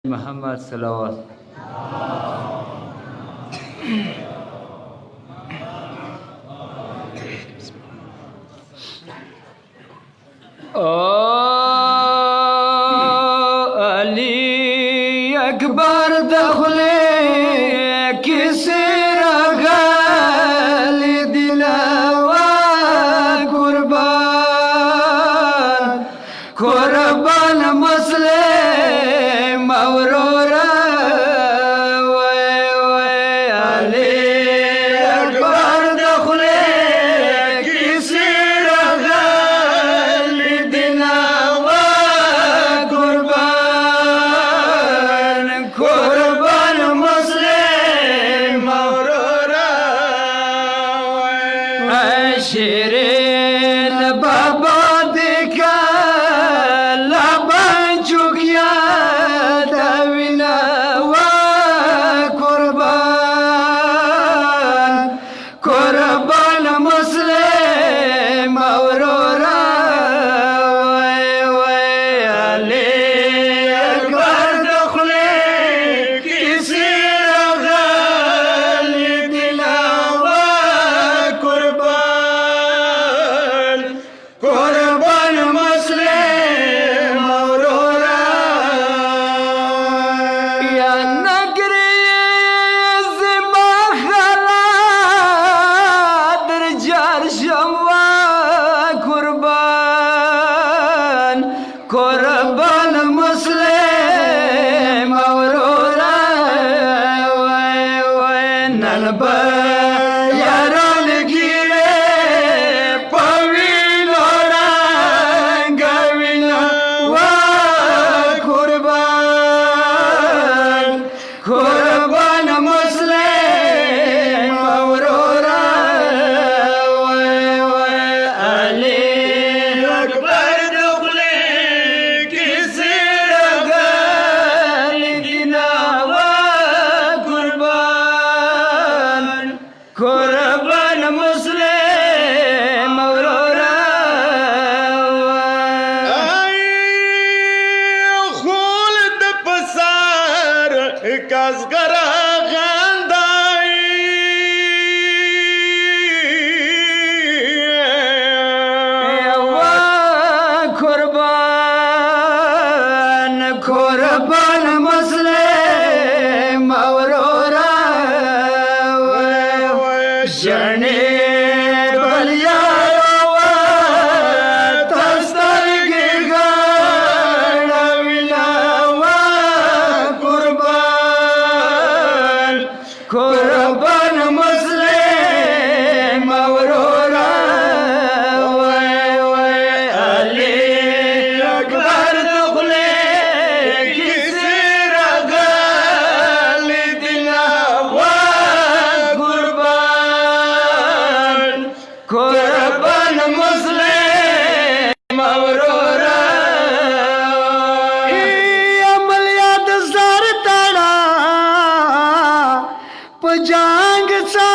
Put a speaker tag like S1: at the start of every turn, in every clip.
S1: محمد صلوات علی اکبر دخلے کسی رغل دلوا قربان قربان مسلم اورورا شیرین بابا دیکھا لبان چکیا دوینا و قربان قربان مسلم اورورا علی اکبر دخلے کسی رغل دلا و قربان قربان مسلم اورورا یا نگری زما خلا در جار شموا قربان قربان مسلم اورورا نلبا یاران گیرے قربان مسلم اورورا علی اکبر دخلے کسی رغل دینا و قربان قربان مسلم اورورا خلد پسار کازگرا غندائی قربان قربان مسلم اورورا جنے قربان مسلم اورورا علی اکبر دخلے کسی رغل دلا و قربان قربان مسلم اورورا عملیات سر تڑا پجانگ سا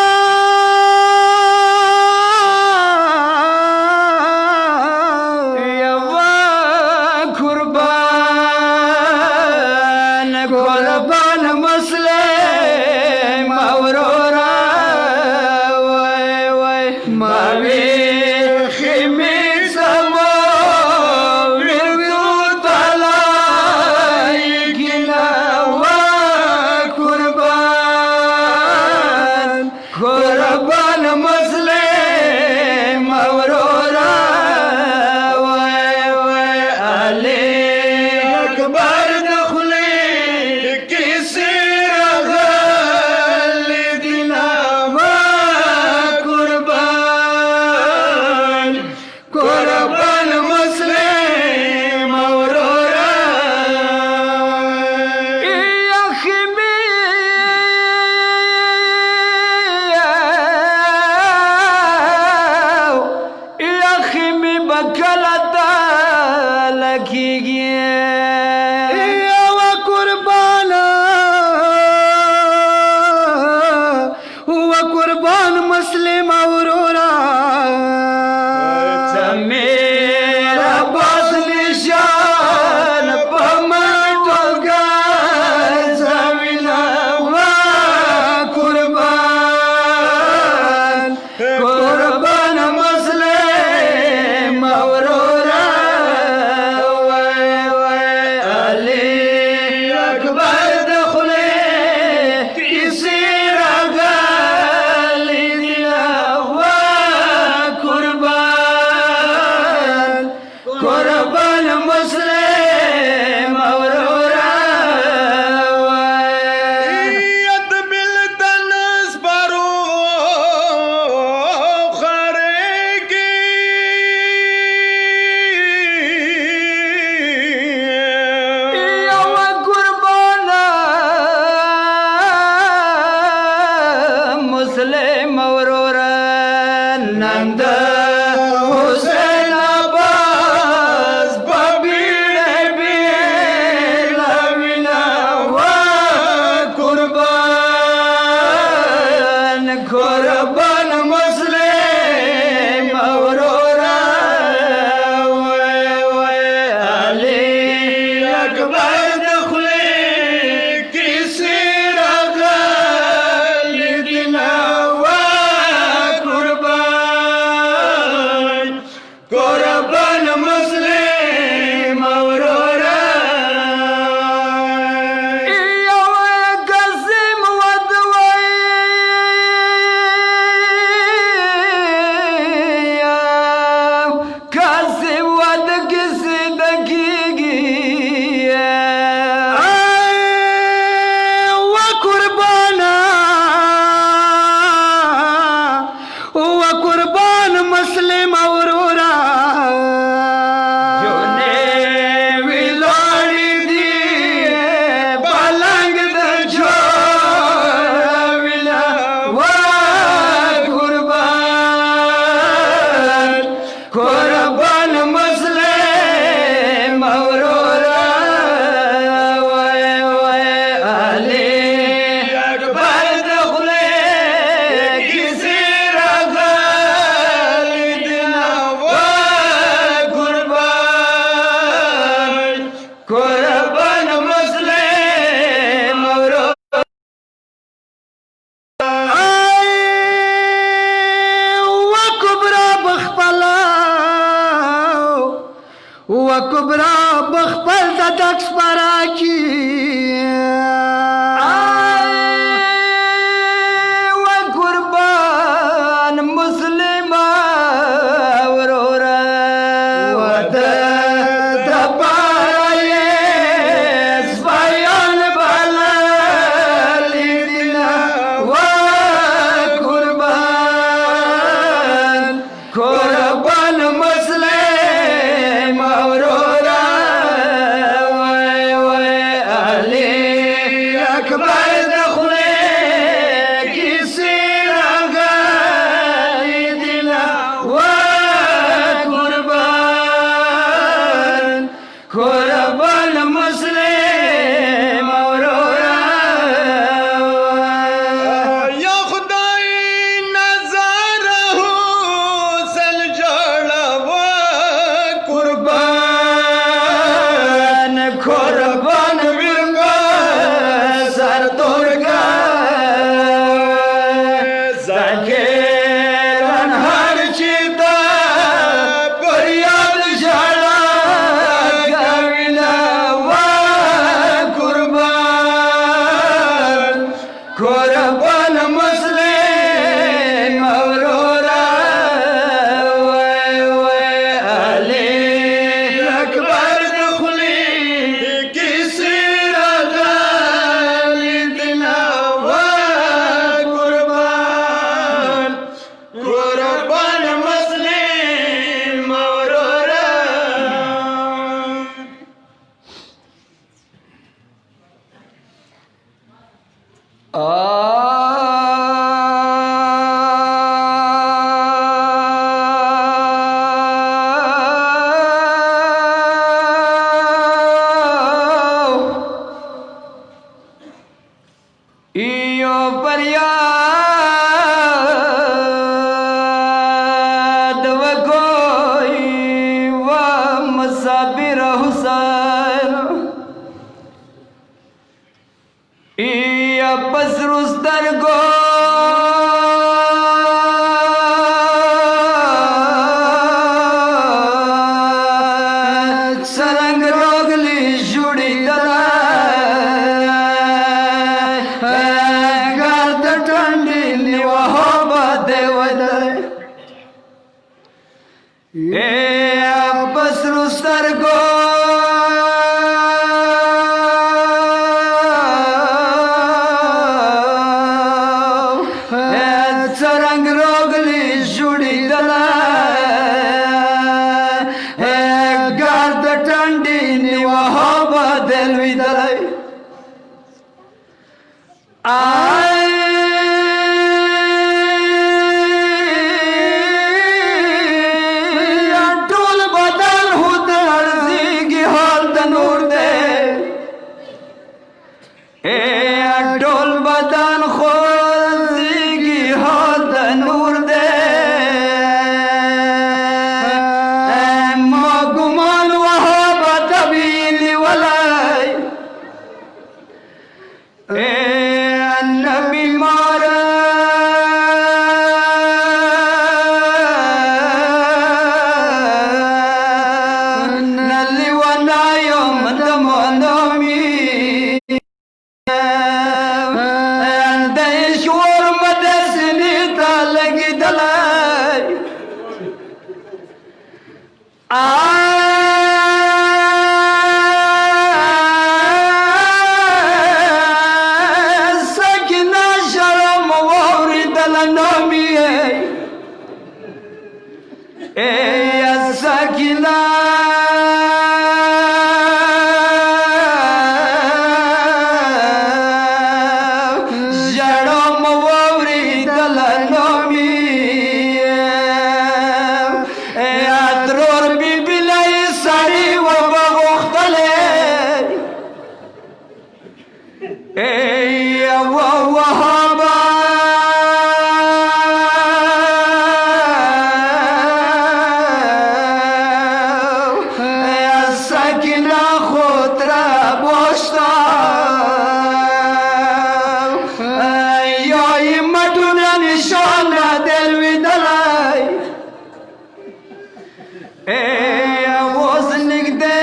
S1: قربان قربان مسلم اورورا ماوی خیمی سمو وردو تلائی گنا و قربان قربان مسلم اورورا علی اکبر دخلے کسی کبرا بخپل د دکس پراکی و قربان مسلم ورورا و د پارای سپایان بللی دینا و قربان قربان مسلم ورورا و علی اکبر دخلی کسی رغای دینا و قربان قربان مسلم ورورا
S2: یا خدای نظر حسن جڑا و
S1: قربان قربان برگا سر درگا ذاکران هر چی دا پریاد جالا گوینا و قربان قربان مسلم ورورا و علی اکبر دخلی کسی رغالی دینا و قربان قربان مسلم ورورا ایو پریاد و کوئی و مصابر حسین یا پس رستر گو سرنگ روگلی جوڑی دلا گرد ٹھنڈی نیو ہو بادے ودے پس رستر گو سرنگ روگلی جوڑی دلا گرد ٹھنڈی نیو ہو بدلوی دلائی ټول بدن هو د ارزیږي حال د نور دی ټول بدن خو ارزیږي حال د نور دی ما ګمان وهاب طویل ولای نبی مارا نلی ونایوم دمونومی دیشور مدسنی تا لگی دلائی سکینہ شرم ووری دلنومی یا سکینہ شرم ووری دلنومی یا ترور بی بلای ساری و بغختلی یا وهابا اوز نگده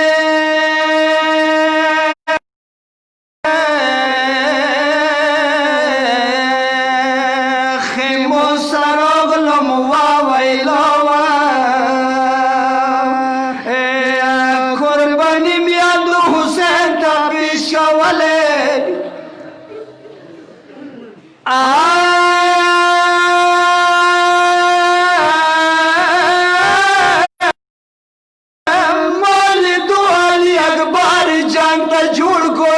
S1: مولد علی اکبر جنگ تا جوڑ کو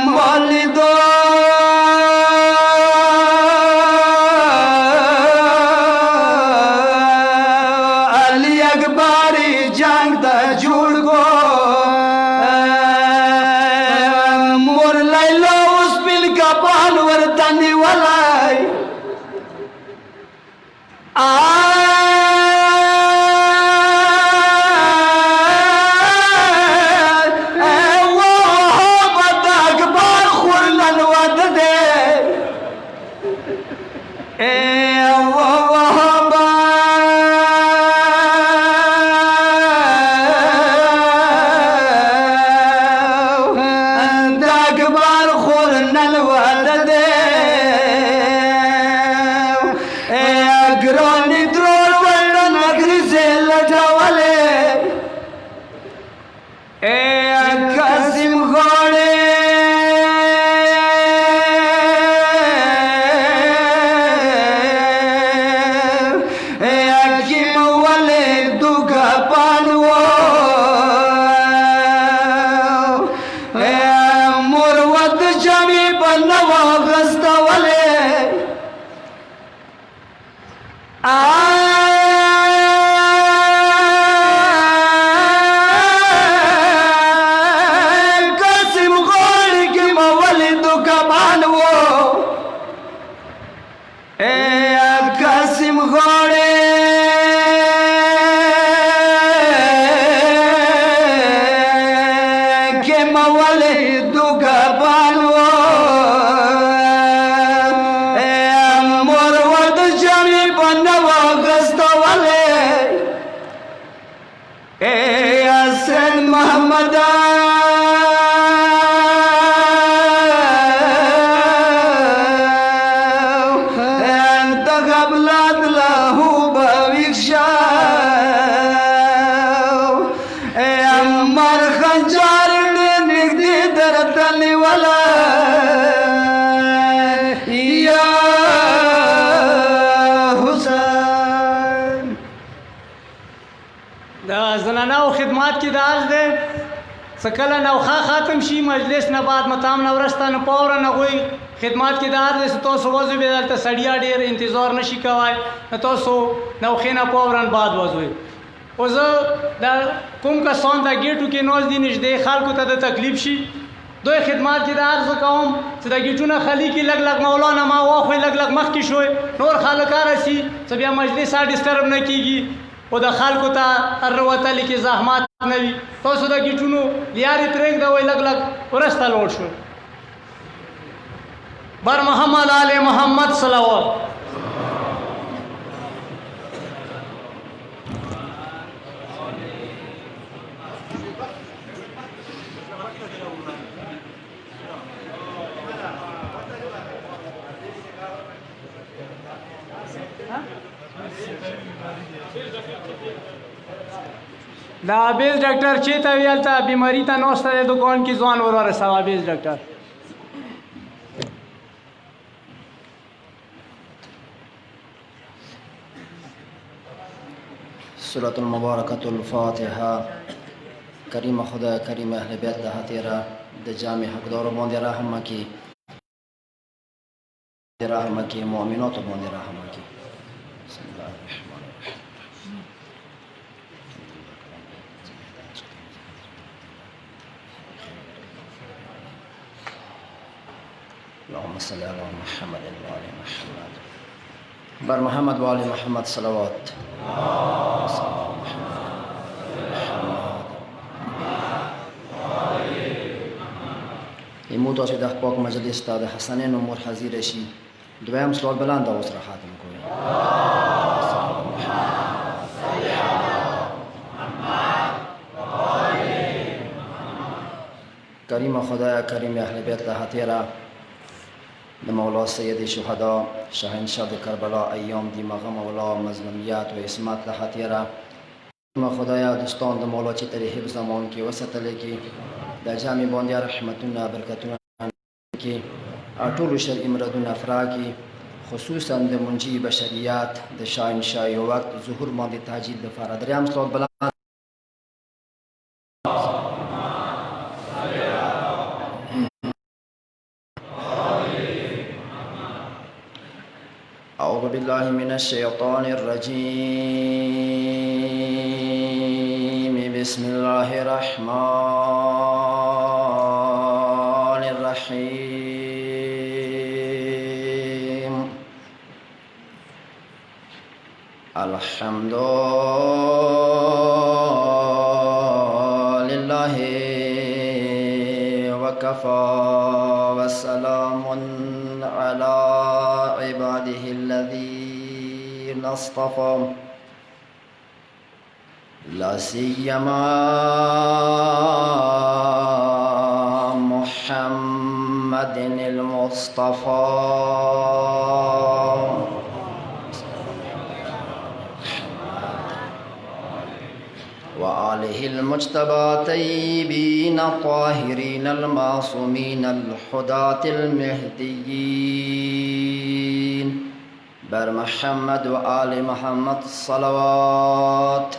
S1: مولد علی اکبر جنگ تا جوڑ کو مور لیلو اس پل کا پانور تنی والائی
S3: سکله نوخه ختم شي مجلس نه بعد متام نه ورسته نه پوره نه غوي خدمات کې دار دې تاسو وځو به دلته سړیا ډیر انتظار نشي کوای تاسو نوخه نه پورن بعد وځوي او زه دا کوم کسان دا گیټو کې نوز دي نږدې خلکو ته د تکلیف شي دوی خدمات کې دار زه کوم چې دا گیټونه خالی کې لګ لګ مولانا ما واخوي لګ لګ مخ کې شوي نور خلک راسي چې بیا مجلس ډیسټرب نه کیږي او د خلکو ته اروتل کې زحمت نه وي تاسو د گیټونو لیارې پرېږده وای لګ لګ ورسته لوړ شو بر محمد آل محمد صلوات دا بیس ډاکټر چې ته ویل ته بیماری ته نوسته د دکان کې ځوان ور سوا بیس ډاکټر
S4: سورة المبارکة الفاتحه کریم خدا کریم اهل بیت ده تیرا د جامع حقدار باندې رحم کی رحم کی مؤمنات باندې رحم کی بسم الله الرحمن الرحیم اللهم صل على محمد وآل محمد بر محمد وآل محمد صلوات امو تاسو د پاک مجلس ته د حسنین امور حاضر شي دویم سوال بلند اوس را ختم کوی کریم خدای کریم اهل بیت طاهره د مولا سید شهدا شاهنشاه د کربلا ایام دی مغه مولا مظلومیت و عصمت طاهره ما خدایا دوستان د مولا چې تر حفظ زمان کې وساتل کې د جامع باندې رحمتونه برکتونه کې ټولو شرعي مردونه افرا کې خصوصا د منجي بشریات د شاهنشاهي وخت ظهور باندې تهجید لپاره دریم صلوات بلند أعوذ بالله من الشيطان الرجيم بسم الله الرحمن الرحيم الحمد لله وكفى وسلام على عباده الذين اصطفى لا سيما محمد المصطفى وآله المجتبى طيبين الطاهرين المعصومين الهداة المهديين بر محمد وآل محمد الصلوات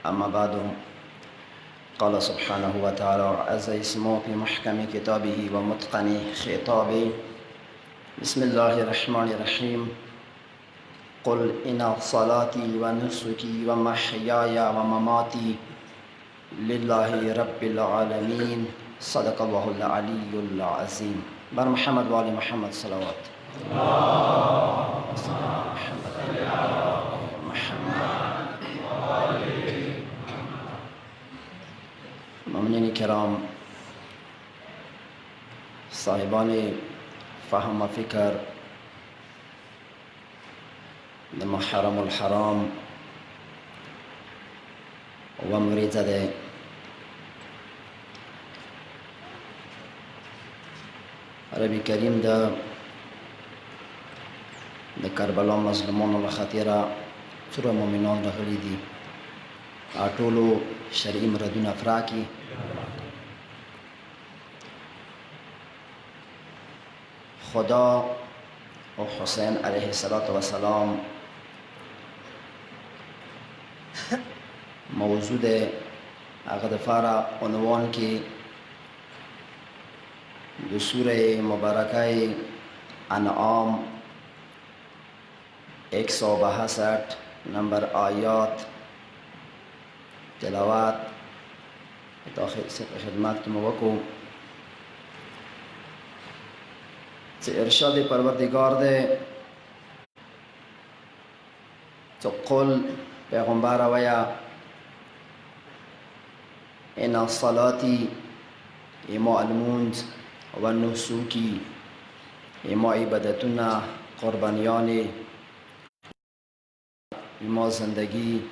S4: أما بعد قال سبحانه وتعالى عز اسمه في محكم كتابه ومتقن خطابه بسم الله الرحمن الرحيم قل إن صلاتي ونسكي ومحياي ومماتي لله رب العالمين صدق الله العلي العظيم بر محمد وآل محمد صلوات مؤمنین کرام، صاحبان فهم و فکر د محرم الحرام و مریضه ده ربی کریم د کربلا مظلومانو له خاطره څومره مؤمنان راغلي دي ټولو شرعي مردونه افرا کې خدا و حسین علیه السلام موضوع ده هغه دپاره عنوان کې د سوره مبارکه انعام 162 نمبر آیات تلاوت خدمت کې مو وکړو چې ارشاد پروردگار ده چې قل پیغمبر ویا ان صلاتی اما الموند و نسوکی اما عبادتنا قربانیان اما زندگی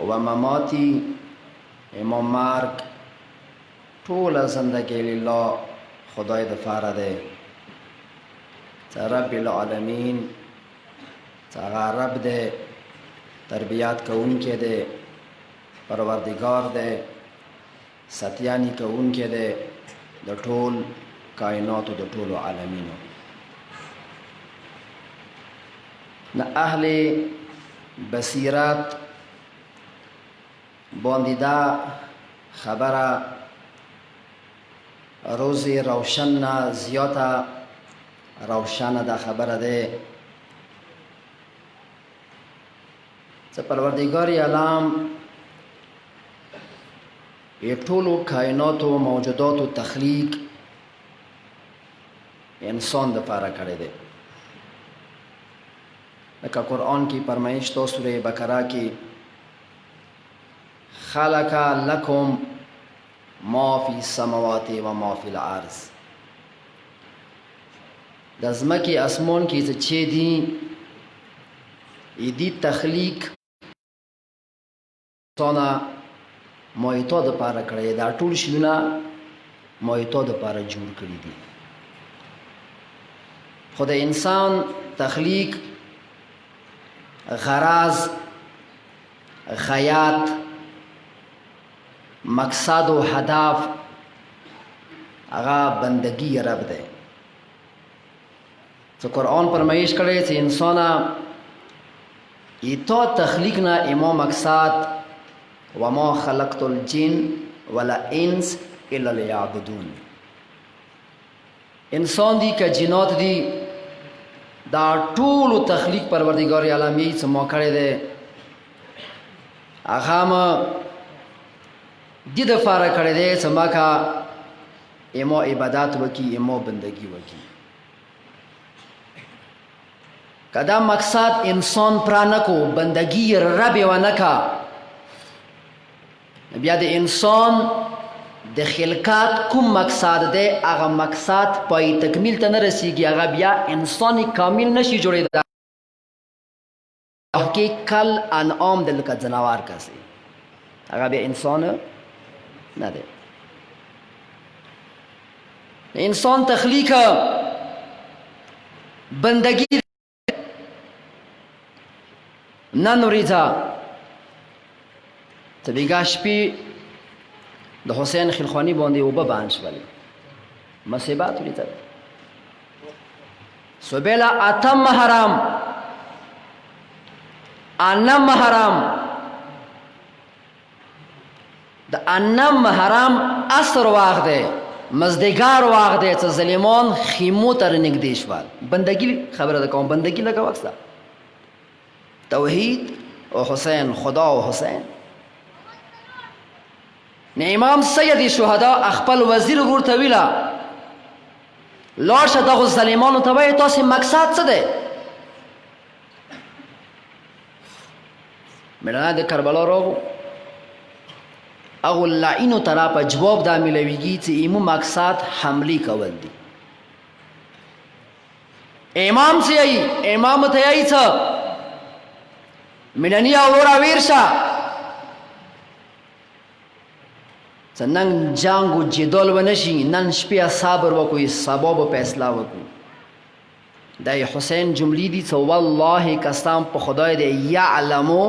S4: و مماتی اما مرگ طول زندگی لله خدای د فاره ده چې رب العالمین چې هغه رب ده تربیات کوونکی ده پروردگار ده ستیانی کوونکی ده د ټول کائناتو د ټولو عالمینو نه اهل بصیرت باندې دا خبره روز روشن نه زیاته روشنه دا خبره ده چې پروردگار عالم یې ټولو کائناتو موجوداتو تخلیق انسان دپاره کړی دی لکه قرآن کې فرمایش تو سوره بقره کې خلق لکم ما فی السماوات و ما فی الارض د ځمکې اسمان کې چې دي دي تخلیق انسانه مایتا دپاره کړی دا ټول شیونه مایتا دپاره جوړ کړي دي خو د انسان تخلیق غرض غایات مقصد و هدف هغه بندگی رب دی. تو قرآن فرمایش کړی چې انسان ایتا تخلیق نه اما مقصد وما خلقت الجن والانس الا لیعبدون. انسان دی که جنات دی دا ټول تخلیق پروردگار عالمی څه ما کړی دی هغه ما دې دپاره کړی دی چې ما کا اما عبادت وکي اما بندگی وکي. کدا مقصد انسان پرانکو بندگی رب ونکا بیا د انسان د خلقات کوم مقصد دی هغه مقصد پای تکمیل ته نه رسیږي هغه بیا انسانی کامل نشي جوړېدلی که کل انعام د لکه ځناور کسې هغه بیا انسان نه دی. انسان تخلیق بندگی نن ورځه ته بیګا شپې د حسین خلخواني باندې اوبه بند شولې مصیبت ولیدل سبیلا اتم محرم انم محرم د انم محرم عصر وخت دی مزدګار وخت دی چې ظالمان خیمو ته نږدې شول. بندگی خبره ده کوم بندگی لکه وکړه توحید و حسین خدا و حسین. نه امام سید شهدا خپل وزیر ورته ویلا لاړ شه دغه ظالمانو ته وایي تاسې مقصد څه دی؟ میړانه د کربلا راغو هغو لعینو ته په جواب دا میلویږي چې ایمو مقصد حملې کول دي. امام څه یایي امام ته یایي څه میړني اورورا ویر شه چې نن جنګ و جدال ونشي نن شپې صبر وکړو سبا به فیصله وکړو. دا حسین جملې دي چې والله قسم په خدای دی یعلمو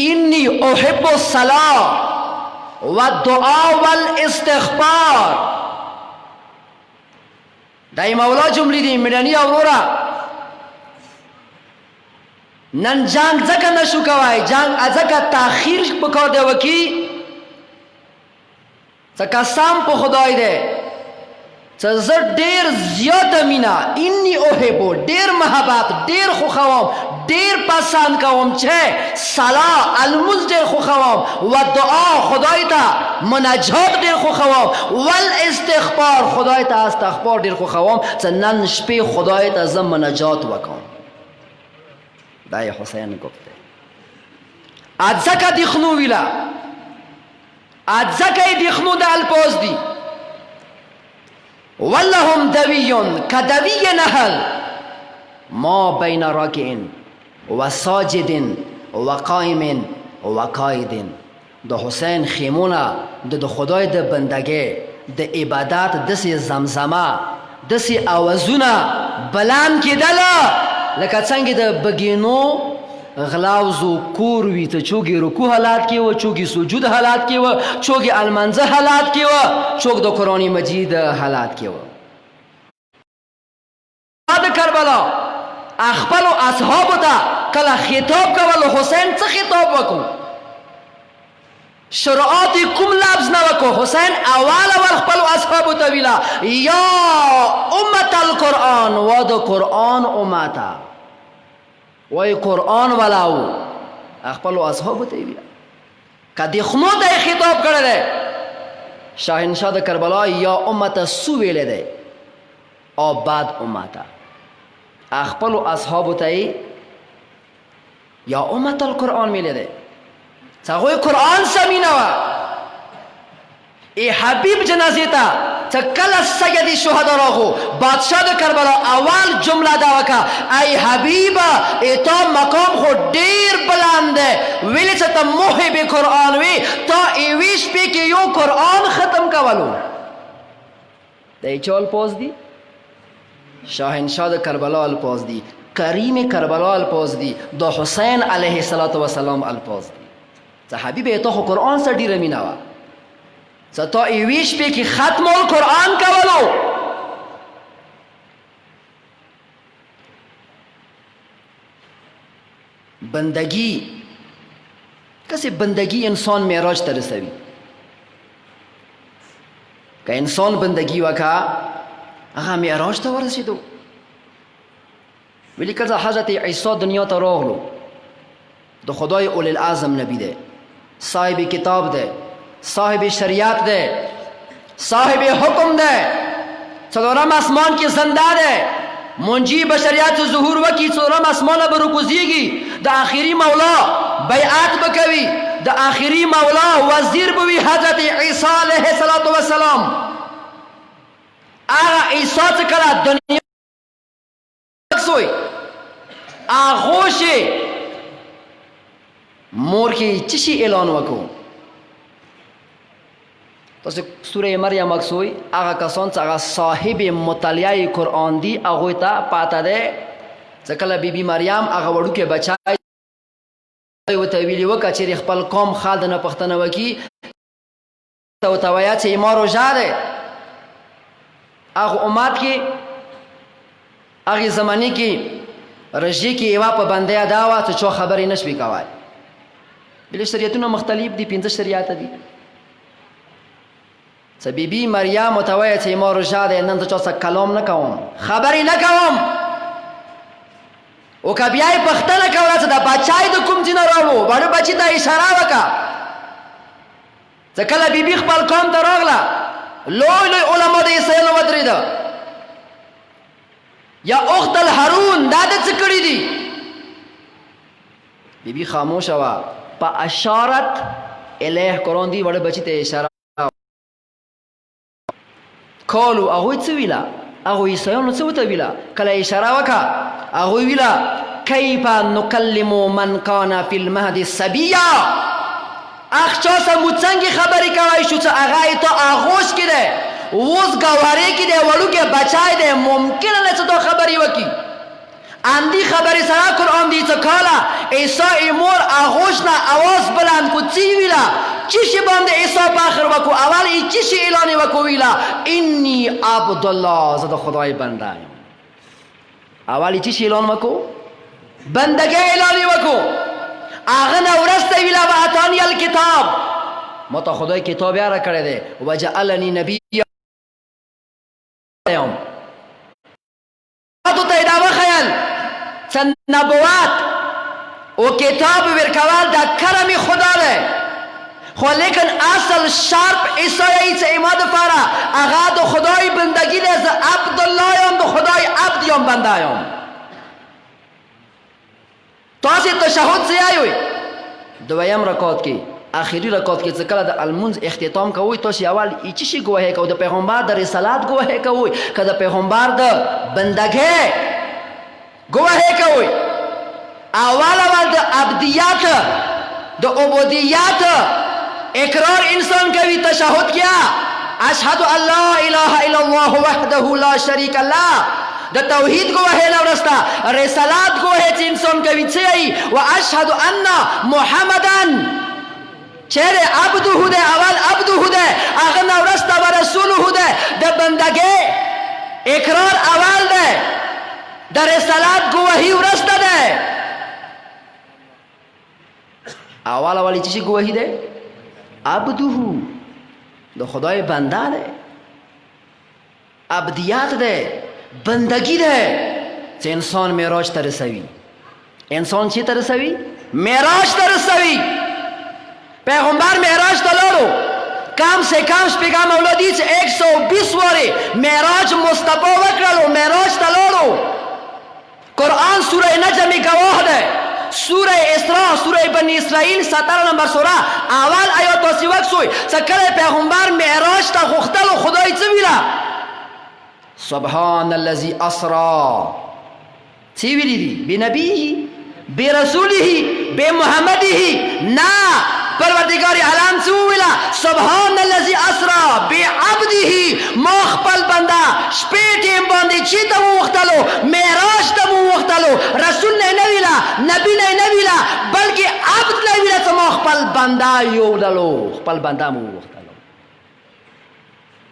S4: انی احب الصلاة والدعاء والاستغفار. دا مولا جملې دي میړني اورورا نن جنگ ځکه نشو کوای جنگ ځکه تاخیر پکار دی وکي څه قسم په خدای دی چې زه ډېر زیاته مینا انی اوهبو ډېر محبت ډېر خوښوم ډېر پسند کوم چې صلاح المنځ ډېر خوښوم و دعا خدای ته مناجات ډېر خوښوم والاستغفار خدای ته استغفار ډېر خوښوم چې نن شپې خدای ته زه مناجات وکړم. دا حسین گفته ادزکا دیخنو ویلا ادزکا دیخنو دا الپوز دی واللهم دویون کدوی نهل ما بین راکعین و ساجدین و قائمین و قائدین. د حسین خیمونه د خدای د بندگی د عبادت دسی زمزمه دسی آوازونه بلند کېدله لکه څنګه د بګینو غلاوزو کور وي ته چوګي رکوع حالات کې و چوګي سجود حالات کې و چوګي المنزه حالات کې و چوګ د قرآن مجید حالات کې و. د کربلا خپل اصحاب ته کله خطاب کول حسین څه خطاب وکړو شرعات کوم لفظ نه وکړو حسین اول خپل اصحاب ته ویلا یا امت القرآن و د قرآن امتا وای قرآن ولاو خپل اصحاب ته ویلا کدی خنو ته خطاب کړی دی شاهنشاه د کربلا یا امت سو ویل دی او بعد امتا خپل اصحاب ته یا امت القرآن ویل دی څنګه قرآن سمینه وا ای حبیب جنازه ته کله سید شهدا راغو بادشاہ د کربلا اول جمله دا وکا ای حبیبا ایتا مقام خو ډیر بلند دی ویل چې ته محب قرآن وی تا ای ویش په کې یو قرآن ختم کولو دی چول پوز دی شاهنشاه د کربلا الپاز دی کریم کربلا الفاظ دي، د حسین علیه السلام الفاظ دي. صحابي به ته قرآن سره ډیره مینه وه، څه تا یوې شپې کې ختم القرآن کولو. بندگی کسی بندگی انسان معراج ته رسوي. که انسان بندگی وکړه هغه معراج ته ورسېدو. ولی کله حضرت عیسی دنیا ته راغلو، د خدای اول العظم نبی دی، صاحب کتاب دی، صاحب شریعت دی، صاحب حکم دی، څلورم اسمان کې زنده دی، منجی بشریت ظهور وکي، څلورم اسمان به رکوزیږي، د آخري مولا بیعت بکوي، د آخري مولا وزیر بوي حضرت عیسی علیه السلام. هغه عیسی چې کله دنیا سوی آغوش مور کې چی شي اعلان وکړو. تاسو سوره مریم مکسوی هغه کسان چې هغه صاحب مطالعه قرآن دي هغوی ته پاته ده چې کله بیبي مریم هغه وړوکی بچی ورته ویلي وکړه چې خپل قوم خال د نه پوښتنه وکړي، ورته وایه چې ما روژه دی. هغه امت کې هغې زمانې کې رژې کې یوه پابندۍ دا وه چې چا خبرې نه شوي کوی. بلې شریعتونه مختلف دي، 15 شریعت دي. څه بیبي مریم ورته وایه چې ما روژه دی، نن زه چا سره کلام نه کوم، خبرې نه کوم. او که بیا یې پوښتنه کوله چې دا بچی د کوم ځای نه راوړو، واړه بچي ته اشاره وکړه. چې کله بیبي خپل قوم ته راغله، لوی لوی علما د عیسیانو ودرېده، یا اخت الحرون دا د څه کړي دي؟ بیبي خاموشه وه. په اشارت الیه قرآن دی، وړه بچي ته اشاره کولو. هغوی څه ویله؟ هغوی عیسیانو څه ورته ویله؟ کله اشاره وکړه هغوی ویله کیف نکلم من کان فی المهد صبیا. اخ چا سره موږ څنګه خبرې کوی شو چې هغه یې ته آغوش کې دی، اوس ګوارې کې دی، وړوکی بچی دی، ممکنه نه چې تا خبرې وکړي. اندی خبرې سره قرآن دی چې کاله عیسی مور آغوش نه اواز بلند کو، څه ویله؟ چی شي باندې عیسی فخر وکړو؟ اول یې چی شي اعلان وکړو؟ ویله انی عبدالله، زه د خدای بنده یم. اول یې چی شي اعلان وکړو؟ بندګۍ اعلان وکړو. هغه نه وروسته ویله واتانی الکتاب، ما ته خدای کتاب یاره کړی دی، وجعلنی نبیا. تو ته دا وښیل چې نبوت او کتاب ورکول د کرم خدا دی، خو لیکن اصل شرط عیسی چې ایمان دپاره هغه د خدای بندگی دی. زه عبدالله یم، د خدای عبد یم، بنده یم. تاسې تشهد ځای وي دویم رکعت کې، آخري رکعت کې چې کله د المنځ اختتام کوئ، تاسې اول هیڅ شي ګواهي کوئ، د پیغمبر د رسالت ګواهي کوئ، که د پیغمبر د بندګۍ ګواهي کوئ. اول د عبدیت د عبودیت اقرار انسان کوي. تشهد کیا؟ اشهد ان لا اله الا الله وحده لا شریک له، د توحید گواهی نه ورسته رسالت گواهی چې انسان کوي. څه یې؟ و اشهد ان محمدن چیرې عبده ده، اول عبده ده، هغه نه ورسته و رسوله ده. د بندګۍ اقرار اول ده، د رسالت گواهی ورسته ده. اول چی گواهی ده؟ عبده، د خدای بنده ده، عبدیت ده، بندگی ده چې انسان معراج ته رسوي. انسان چی ته رسوي؟ معراج ته رسوي. پیغمبر معراج ته لاړو، کم سے کم شپږم مولدي چې 120 وارې معراج مصطفی وکړلو، معراج ته لاړو. قرآن سوره نجم گواه ده، سوره اسراء، سوره بنی اسرائیل 17 نمبر سوره اول آیات تاسې وکسوی چې کله پیغمبر معراج ته غوښتلو خدای څه ویله؟ سبحان الذي اسرى، څه ویلي دي؟ بنبیه، برسوله، بمحمده. نه، پروردگار عالم څه وویله؟ سبحان الذي اسرى بعبده. ما خپل بنده شپې ټیم باندې چی ته وغوښتلو؟ معراج ته مو وغوښتلو، بنده یوړلو، خپل بنده مو وغوښتلو.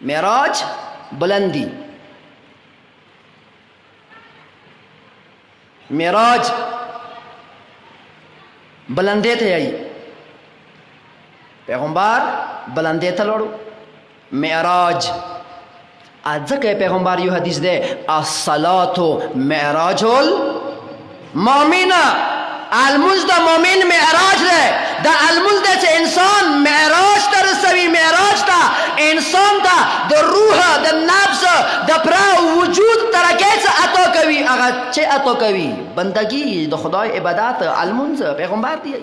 S4: معراج بلندی، معراج بلندی ته یې پیغمبر بلندی ته لړو. معراج ځکه پیغمبر یو حدیث دی الصلاة معراج المؤمن، المنز د مؤمن معراج دی. دا المنز دی چې انسان معراج ته رسوي، معراج ته انسان ته د روح د نفس د پرا وجود ترکه څه عطا کوي. هغه چې عطا کوي بندگی د خدای عبادت، المنز پیغمبر دی.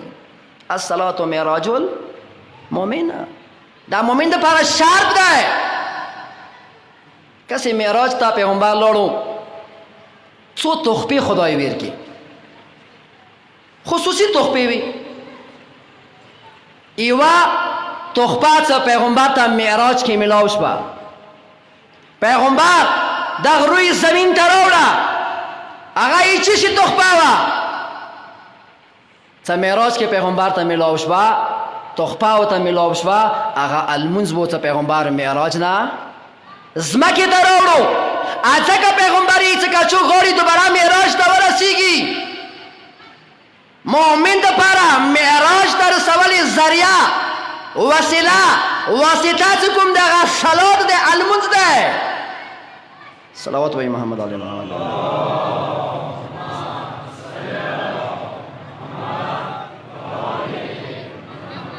S4: الصلاة معراج المؤمن، دا مؤمن د پاره شرط دی. کسی معراج ته پیغمبر لاړو، څو تحفې خدای ورکړي، خصوصي تحفې وي. یوه تحفه څه پیغمبر ته معراج کې ملاو شوه. پیغمبر دغه روی زمین ته راوړه، هغه یې څه شي تحفه وه څه معراج کې پیغمبر ته ملاو شوه، تحفه ورته ملاو شوه، هغه المنز و څه پیغمبر معراج نه زمکې ته راوړو. ځکه پیغمبر یې څه کچو غواړي دوباره معراج ته ورسیږي. مؤمن دپاره معراج ته رسول ذریعه، وسیله، واسطه چې کوم دی هغه صلات دی، المنز دی. صلوات وایي محمد علی محمد.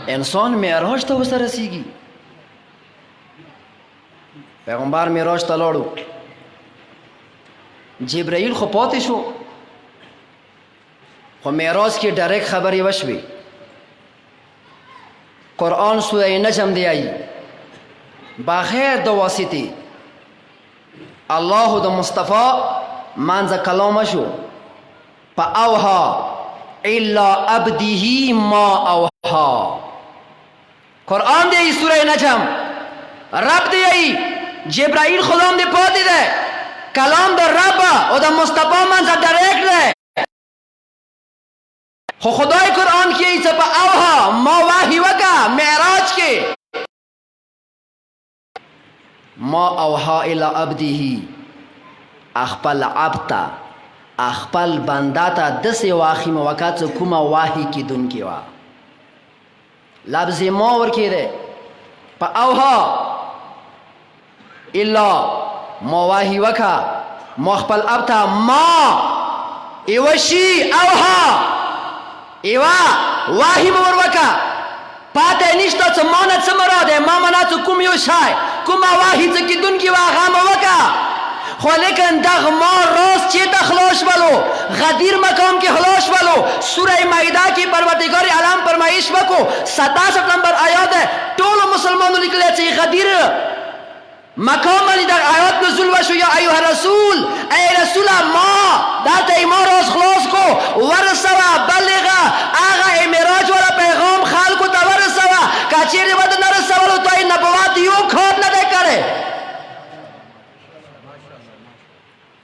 S4: انسان معراج ته ورسره رسیږي. پیغمبر معراج ته لاړو، جبرائیل خو پاتې شو، خو معراج کې ډایرکټ خبرې وشوې. قرآن سوره نجم دی آئی بغیر د واسطې الله د مصطفی منځ کلام شو په اوها الا عبده ما اوها. قرآن دی سوره نجم رب دی آئی جبرائیل خدام دی پاتې ده، کلام د رب او د مصطفی منځ ډایرکټ ده. خو خدای قرآن کې څه په اوها ما واهی وکا معراج کې ما اوها الی عبده، خپل عبد ته خپل بنده ته داسې واخي مو وکا څه کومه واهی کېدونکې وه. لفظ ما ورکې دی په اوها الا ما واهی وکا ما خپل عبد ته ما ایوه شي اوها ایوا واهی مور وکا پاته نشته څه مانه څه مراده ما منا څه کوم یو شای کومه واهی څه کیدونکې واغه مو وکا. خو لیکن دغه ما روز چې ته خلاص ولو غدیر مقام کې خلاص ولو. سوره مائده کې پروردگار عالم فرمایش وکړو 67 نمبر آیات ہے ټول مسلمانانو لیکل چې غدیر مقام علی در آیات نزول وشو یا ایوه رسول ای رسول ما داته ما روز خلاص کو ورسوا بلغا آغا معراج والا پیغام خلقو تا ورسوا کچیر ود نرسولو تو این نبوات یو کار نده کرے.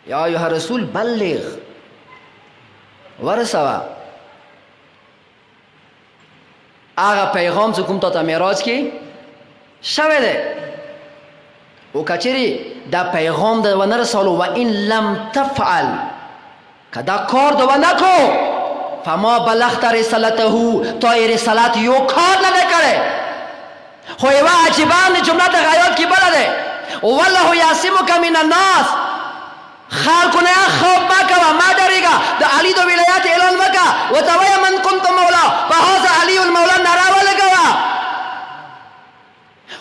S4: یا ایوه رسول بلغ ورسوا آغا پیغام چه کم تا تا معراج کی شوه ده او کچری دا پیغام دا و نرسالو و این لم تفعل که دا کار دا و نکو فما بلغت رسالته تا ای رسالت یو کار نکره. خو ایوه عجیبان جمله دا غیات کی بلده والله یعصمک من الناس، خلقو نه خوف مکوه ما دریگا دا علی دا ولایت اعلان مکا و توی من کنت مولا فهذا علی المولا نراوه لگوه.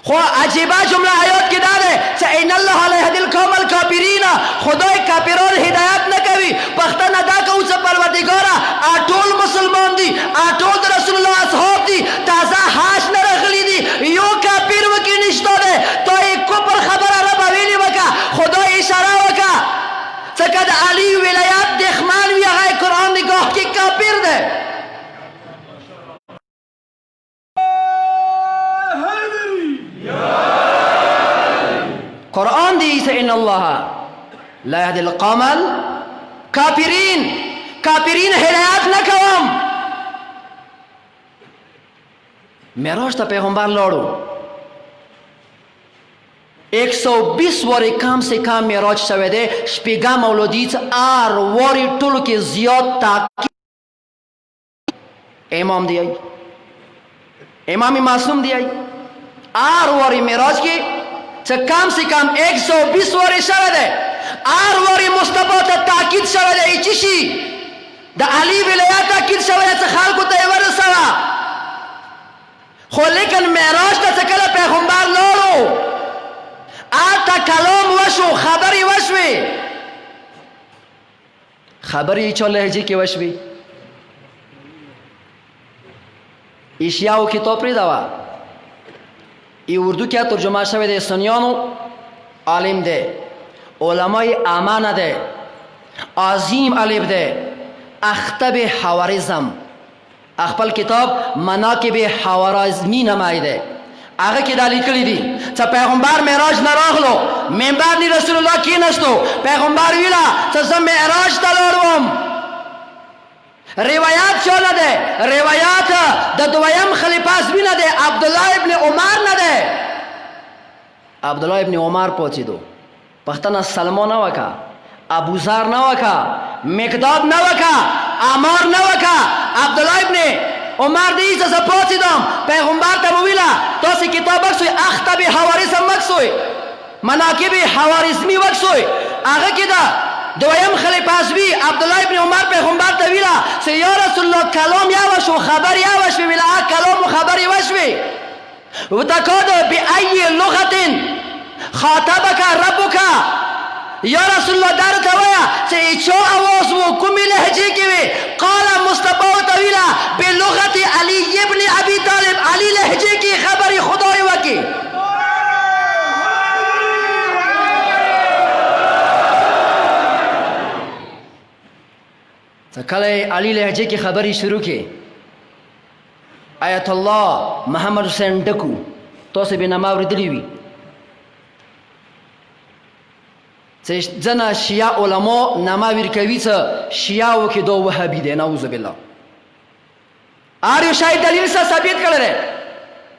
S4: خو عجیبه جمله آیات کې دا ده چې ان الله لا يهدي القوم الكافرين، خدای کافرون هدایت نه کوي. پښتنه دا کوم چې پروردګاره ټول مسلمان دي، ټول رسول الله اصحاب دي، تازه حاج نه راغلي دي، یو کافر وکي نشته ده. ته کفر خبره رب ویلي وکا، خدای اشاره وکا چې کله علی ولایت دښمن وي هغه قرآن نگاه کې کافر ده. قرآن دی ان اللہ لا يهدي القوم الكافرین، کافرین ہدایت نہ کوم. معراج ته پیغمبر لاړو 120 واری کم سے کم معراج شوی دی شپږم مولودی هر واری ټولو کې زیات تاکید امام دی امام معصوم دی هر واری معراج کې چې کم سے کم 120 واری شوی دی هر واری مصطفی ته تاکید شوی دی چې شي د علی ولایت تاکید شوی دی چې خلکو ته یې ورسوه خو لیکن معراج ته چې کله پیغمبر لاړو آتا کلام وشو خبری وشوی خبری چو لهجه کی وشوی ایشیاو کتاب پری دوا ای اردو کیا ترجمه شوی ده سنیانو عالم ده علماء امانه ده عظیم علم ده اختب حوارزم اخپل کتاب مناقب حوارزمی نمای ده هغه کې دا لیکلي دي چې پیغمبر معراج نه راغلو منبر دی رسول الله کېناستو پیغمبر ویلا چې زه معراج ته لاړم روایات چا نه ده روایات د دویم خلیفه زوینه ده عبدالله ابن عمر نه ده عبدالله ابن عمر پوڅېدو پښتنه سلمان نه وکا ابوذر نه وکا مقداد نه وکا عمار نه وکا عبدالله ابن عمر دی چې زه پوڅېدم پیغمبر ته مو ویله تاسې کتاب وکسوئ اختب حوارزم وکسوئ مناقب حوارزمي وکسوئ هغه کې ده دویم خلیفه ازوي عبدالله ابن عمر پیغمبر ته ویله چې یا رسول الله کلام یا وشو خبر یا وشوي ویله کلام و خبر وشوي وتکاد بأي لغة خاطبك ربك یا رسول الله در ته وایه چې چا اواز و کومې لهجې کې وي قال مصطفی ورته ویله بلغت علی ابن ابي طالب علی لهجې کې خبرې خدای وکړي ته کله علی لهجې کې خبرې شروع کړي آیت الله محمد حسین ډکو تاسو به نامه اورېدلي وي ځنه شیعه علما نامه ورکوي چې شیعهو کې دو وهابي دی نعوذ بالله هر یو شای دلیل سره ثابت کړی دی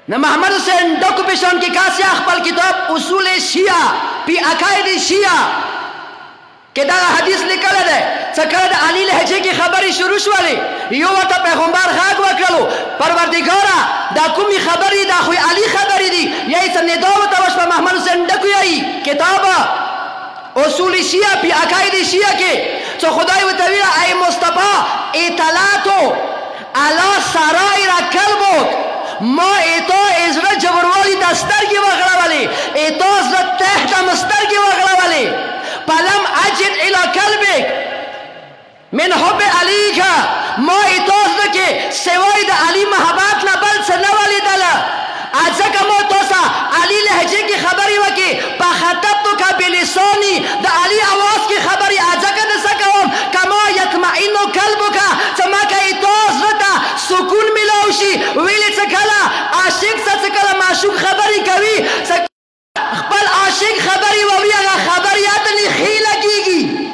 S4: نه محمد حسین ډکو په شان کې کاسیا خپل کتاب اصول شیعه پی عقاید شیعه کې دا حدیث لیکل دی چې کله د علی لهجې کې خبرې شروع شولې یو ورته پیغمبر غږ وکړلو پروردګاره دا کومې خبرې دا خو علی خبرې دي یې څه ندا ورته وشوه محمد حسین ډکو یې کتاب اصول شیعه پی عقاید شیعه کې چې خدای ورته ویله ای مصطفی اطلاعتو علی سرائر کلبک ما ایتا ازره جبرولی تا سترگی وغلولی ایتا ازره تحت مسترگی وغلولی پلم اجد الى کلبک من حب علی کا ما ایتا ازره که سوای دا علی محبت نبل سنوالی دلا ازکا ما توسا علی لحجه کی خبری وکی پا خطب تو کا بلسانی دا علی آواز کی خبری ازکا نسکاوم کما یتمعینو کلبو کا چما کا ایتاز رتا سکون ملاوشی ویلی چکلا عاشق سا چکلا معشوق خبری کوي خپل عاشق خبری ووری اگا خبریات نی خیلہ کی گی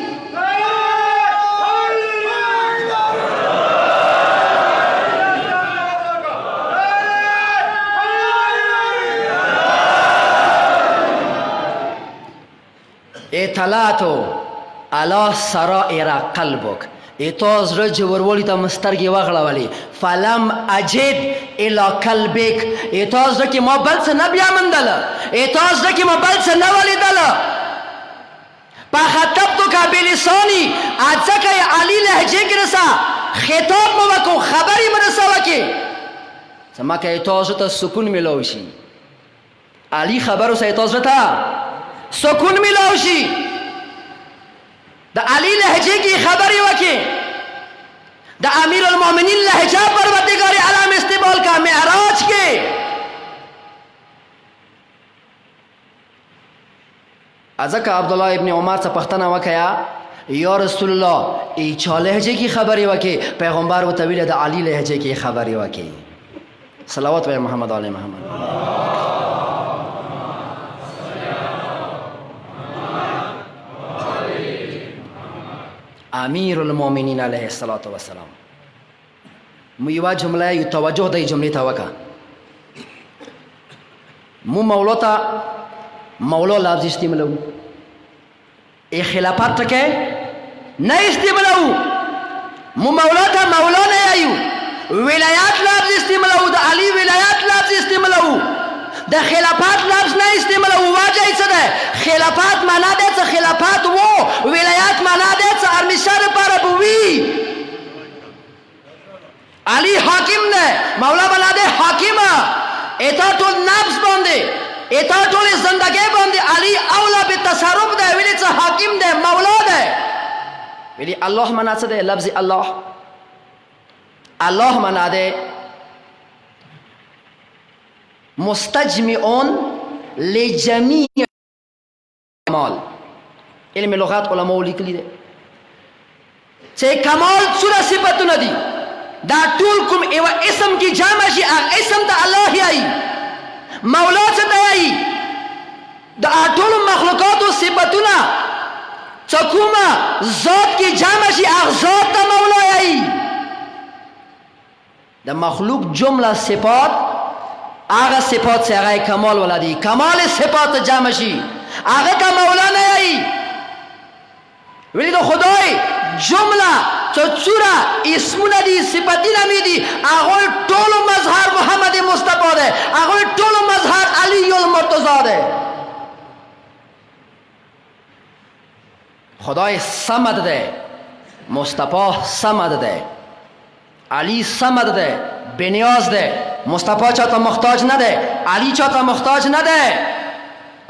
S4: اطلاعتو علا سرائر قلبک ایتاز رج وروالی تا مسترگی وغلوالی فلم اجد الى قلبک ایتاز رکی ما بلد سے نبیا من دل ایتاز رکی ما بلد سے نوالی دل پا خطب تو کا بلسانی آجزکا علی لحجے کی رسا خطاب موکو خبری مرسا وکی سما که ایتاز رتا سکون ملوشی علی خبرو سا ایتاز رتا سکون ملاوشی دا علی لہجے کی خبری وکی دا امیر المومنین لہجہ پروردگار عالم استقبال کا معراج کے ازکا عبداللہ ابن عمر سے پختنا وکیا یا رسول اللہ ای چا لہجے کی خبری وکی پیغمبر و طویل دا علی لہجے کی خبری وکی صلوات بے محمد علی محمد امیر المومنین علیہ الصلوۃ والسلام مو یو جمله یو توجه د جملې ته وکړه مو مولا تا مولا لفظ استعمالو ای خلافت تکے نہ استعمالو مو مولا تا مولا نہ آئیو ولایات لفظ استعمالو دا علی ولایات لفظ استعمالو دا خلافات لفظ نہ استعمالو واجہ ایسا دے خلافات مانا دے چا خلافات وہ ولایات مانا دے چا ارمیشار پارا بوی علی حاکم دے مولا بنا دے حاکم اطاعت النفس باندے اطاعت زندگی باندے علی اولا بی تصرف دے ولی چا حاکم دے مولا دے ولی اللہ منا چا دے لفظ اللہ منا دے مستجمعون لجمیع کمال علم لغات علماء لکلی دے چاہے کمال چورا صفتو ندی دا طول کم ایوہ اسم کی جامع شی اسم دا اللہ ہی آئی مولا چتا آئی دا طول مخلوقات و صفتونا چکوما ذات کی جامع شی ذات دا مولا آئی دا مخلوق جملہ صفات آغا صفات سے آغا کمال والا دی کمال صفات جامع شی آغا کا مولا نہیں آئی ولی تو خدای جملہ چو چورا اسمنا دی صفتی نمی دی آغا طول مظہر محمد مصطفیٰ دے آغا طول مظہر علی المرتضی دے خدای سمد دے مصطفیٰ سمد دے علی سمد دے بنیاز دے مصطفیٰ چاہتا محتاج نہ دے علی چاہتا محتاج نہ دے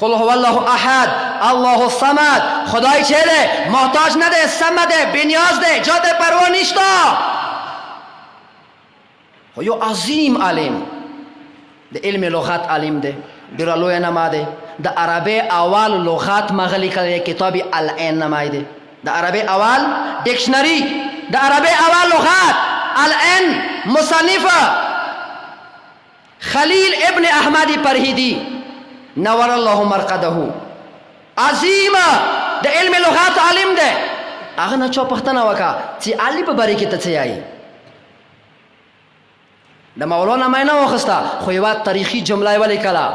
S4: قل هو اللہ احد اللہ الصمد خدای چھے دے محتاج نہ دے سمد دے بنیاز دے جاتے پروا نشتا یو عظیم علم دے علم لغات علم دے برالوی نما دے دا عربی اول لغات مغلی کردے کتابی العین نمائی دے دا عربی اول ڈکشنری دا عربی اول لغات العین مصنفہ خلیل ابن احمدی پرہیدی نور اللہ مرقدہ عظیم دا علم لغات علم دے اغنا چو پختنا وکا چی علی پا باری کی تچے آئی دا مولانا میں نہ وخستا خو یوات تاریخی جملہ والی کلا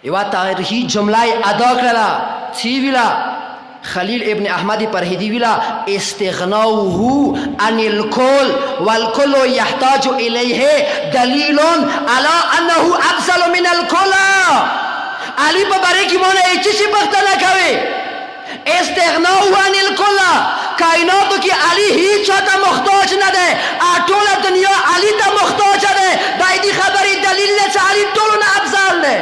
S4: یوات تاریخی جملہ ادا کلا چی ویلا خلیل ابن احمدی پرہیدی ویلا استغناؤه عن الکل والکل یحتاج الیہ دلیل علی انہو افضل من الکل علی پا بارے کی مونا ایچی بختہ نہ کھوے استغناؤه عن الکل کائناتو کی علی ہی چاہتا محتاج نہ دے آٹولا دنیا علی تا محتاج دے دائدی خبری دلیل لے چا علی طولنا افضل دے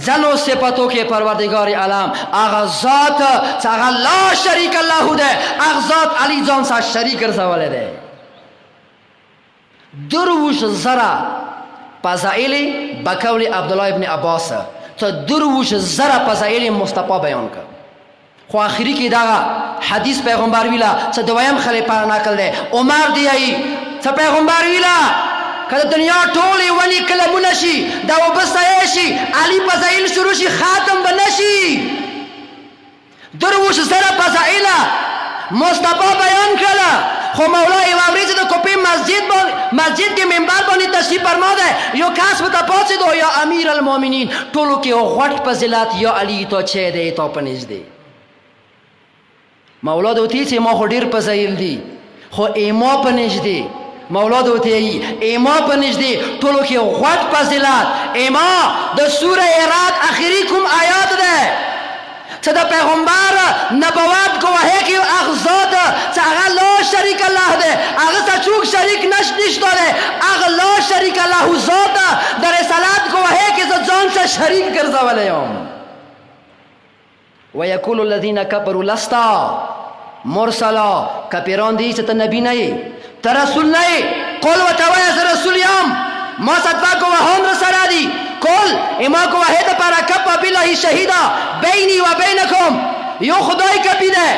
S4: زنو صفتوں کے پروردگار عالم آغا ذات آغا لا شریک اللہ دے آغا ذات علی جان سا شریک رسا والے دے دروش ذرا پزائل بکول عبداللہ ابن عباس تو دروش ذرا پزائل مصطفیٰ بیان کر خو آخری کی داغا حدیث پیغمبر ویلا چا دوایم خلی پارا ناکل دے عمر دی آئی چا پیغمبر ویلا کہ دنیا ٹولی ونی کلمونشی داو بسایشی علی پزائل شروشی خاتم بنشی دروش ذرا پزائل مصطفیٰ بیان کلا خو مولا امام ریزی دا کپی مسجد کے ممبر بانی تشریف فرما دے یو کاس بتا پوچھے دو یا امیر المومنین ٹولو کے غٹ پزلات یا علی تو چھے دے تو پنیز دے مولا دوتی چھ ما خو دیر پزایل دی خو ایما پنیز دے مولا دوتی ایما پنیز دے ٹولو کے غٹ پزلات ایما دا سورہ اراد آخری کم آیات دے چا دا پیغمبر نبوات کو ہے کہ اغزاد چا اغا لا شریک اللہ دے اغا سا چوک شریک نشتا دے اغا لا شریک اللہ ذات در رسالات کو ہے کہ جان سے شریک کرزا والے یوم وَيَقُولُ الَّذِينَ كَفَرُوا لَسْتَ مُرْسَلًا کپیران دی چا تا نبی نہیں تا رسول نہیں قول و توایا سے رسول یوم ما صدفہ کو وہم رسالہ دی قول اما کو واحد پارا کپا باللہ شہیدہ بینی و بینکم یو خدای کپی دے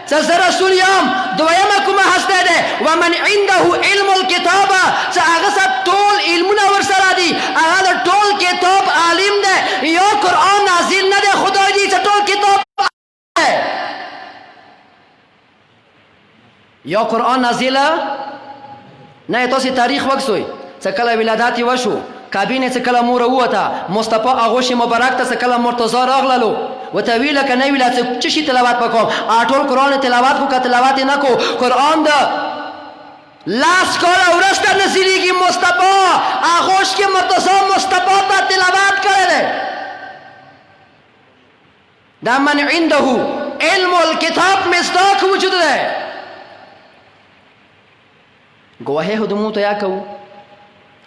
S4: چا رسول یوم دویمکم ہستے دے ومن عندہو علم الکتاب چا اغسا طول علمنا ورسالہ دی اغا طول کتاب عالم دے یو قرآن نازل نہ دے خدای دی چا طول کتاب یا قرآن نازل نه. تاسو تاریخ وکسوي څه کله ولادت وشو، کابینه څه کله مور وته، مصطفی اغوش مبارک ته څه کله مرتضی راغللو وته ویل کنه ویل څه شي تلاوت وکاو، اټول قرآن تلاوت کو که تلاوت نه کو. قرآن دا لاس کاله ورسته نزلیږي، مصطفی اغوش کې مرتضی مصطفی ته تلاوت کړل. دا من عنده علم الكتاب مصداق وجود ده. گواهی هدمو ته یا کو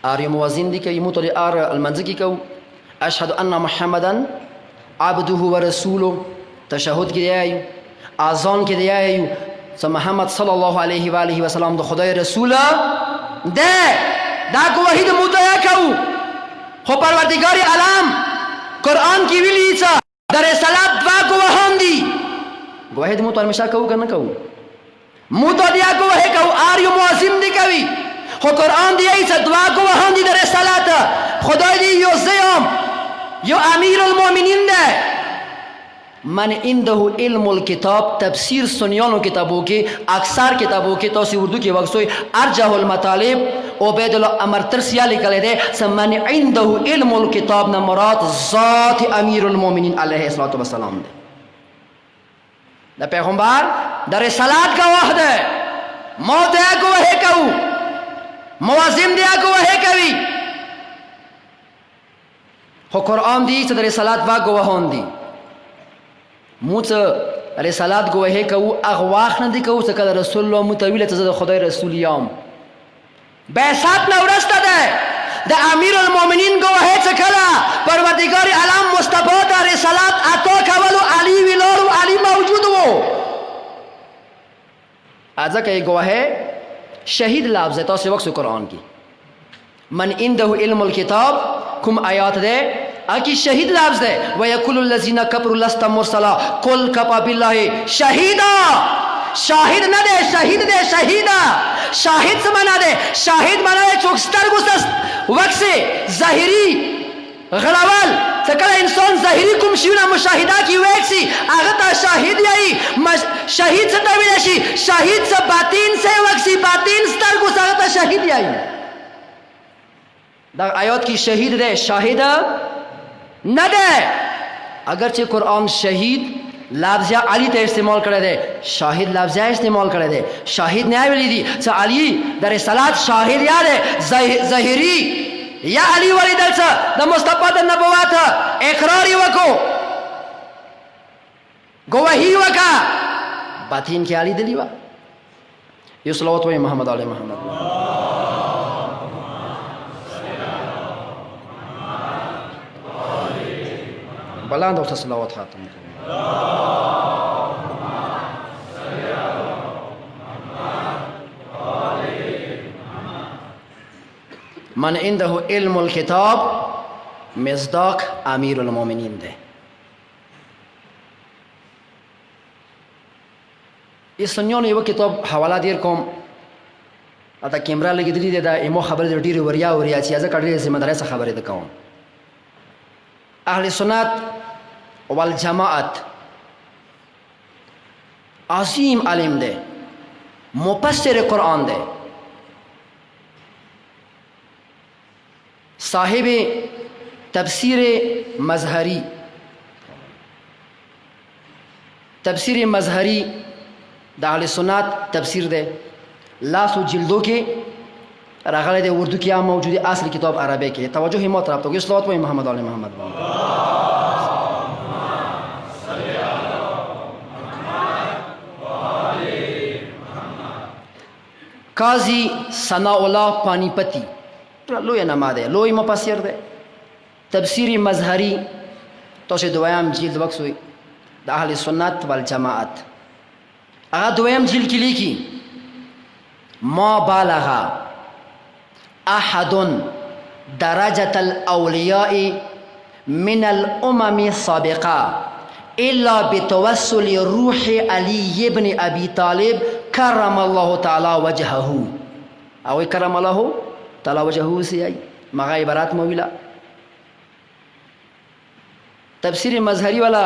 S4: آر موازین دی که یمو ته آر المنزکی کو اشهد ان محمدن عبده و رسوله. تشهد کې دی، اذان کې دی چې محمد صلی الله علیه و آله و سلام د خدای رسول ده. دا گواهی د مو ته یا کو. خو پروردگار عالم قرآن کې ویلی چې در رسالت دوا گواهان دي. گواهی د مو ته همیشه کو کنه کو مو ته دیا گواهی کو آر یو موازین دی کوي. خو قرآن دی ایسا دعا گواهان دی در رسالت خدای دی یو زیم یو امیر المومنین ده. من عنده علم الكتاب تفسیر سنیانو کتابوں کے اکثر کتابوں کے توسی اردو کی وقت ارجح المطالب عبید اللہ امر ترسیہ لکھلے دے. من عنده علم الكتاب نہ مراد ذات امیر المومنین علیہ السلام دے. دا پیغمبر در رسالت گواہ دے. موت ہے گواہی کہو، موازم دیا گواہی کوي. خو قرآن دی چې د رسالت وا گواهان دي. مو چې رسالت گواهی کوو هغه واخ نه دی کوو چې کله رسول الله متویله چې د خدای رسول یم. بعثت نه ورسته ده د امیر المؤمنین گواهی چې کله پروردگار عالم مصطفی ته رسالت عطا کولو علی ویلارو علی موجود وو. ځکه گواهی شهید لفظ ہے. تاسو وقت قرآن کی من عنده علم الكتاب کم آیات دے اکی شہید لفظ ہے. وَيَقُولُ الَّذِينَ كَفَرُوا لَسْتَ مُرْسَلًا قُلْ كَفَى بِاللَّهِ شَهِيدًا. شاہد نہ دے شہید دے شہیدہ. شاہد سے منا دے شاہد منا دے چوکستر گستس وقت سے ظاہری غلاول سکل انسان ظاہری کم شیونا مشاہدہ کی ویکسی آغتا شاہد یائی شہید سے تویل شی شاہد سے باطین سے وکسی باطین ستر گس آغتا شہید یائی. دا آیات کی شہید دے شاہد نہ دے. اگرچہ قرآن شہید لفظ علی تے استعمال کرے دے، شاہد لفظ استعمال کرے دے. شاہد نہیں ویلی دی سا علی در صلات شاہد یاد ہے ظاہری یا علی ولی دل سا دا مصطفی دا نبوات اقراری وکو گواہی وکا باطین کی علی دلی وا. یہ صلوات وی محمد علیہ محمد بلند وقت صلوات خاتم. من عنده علم الكتاب مصداق امیر المومنین دے. اس سنیوں نے وہ کتاب حوالہ دیر کوم اتا کیمرہ لگی دلی دے دا ایمو خبر دے ډیر وریا چیزا کډری سے مدرسہ خبر دے کوم. اہل سنت والجماعت عظیم عالم دے، مفسر قرآن دے، صاحب تفسیر مظہری. تفسیر مظہری دا اہل سنت تفسیر دے. لاسو جلدوں کے راغلے دے اردو کی عام موجود ہے، اصل کتاب عربی کے. توجہ ہی موت رابطہ ہوگی. صلوات و محمد علیہ محمد. قاضی ثناء اللہ پانی پتی لوی نما دے، لوی مفسر دے. تفسیر مظہری تو سے دوام جلد وقت ہوئی دا اہل سنت والجماعت. اگر دوام جلد کی لکھی ما بالغ احد درجة الاولیاء من الامم السابقہ الا بتوسل روح علی ابن ابی طالب کرم اللہ تعالی وجہہ. اوی کرم اللہ تعالی وجہہ سے آئی مغا عبارات مویلا. تفسیر مظہری والا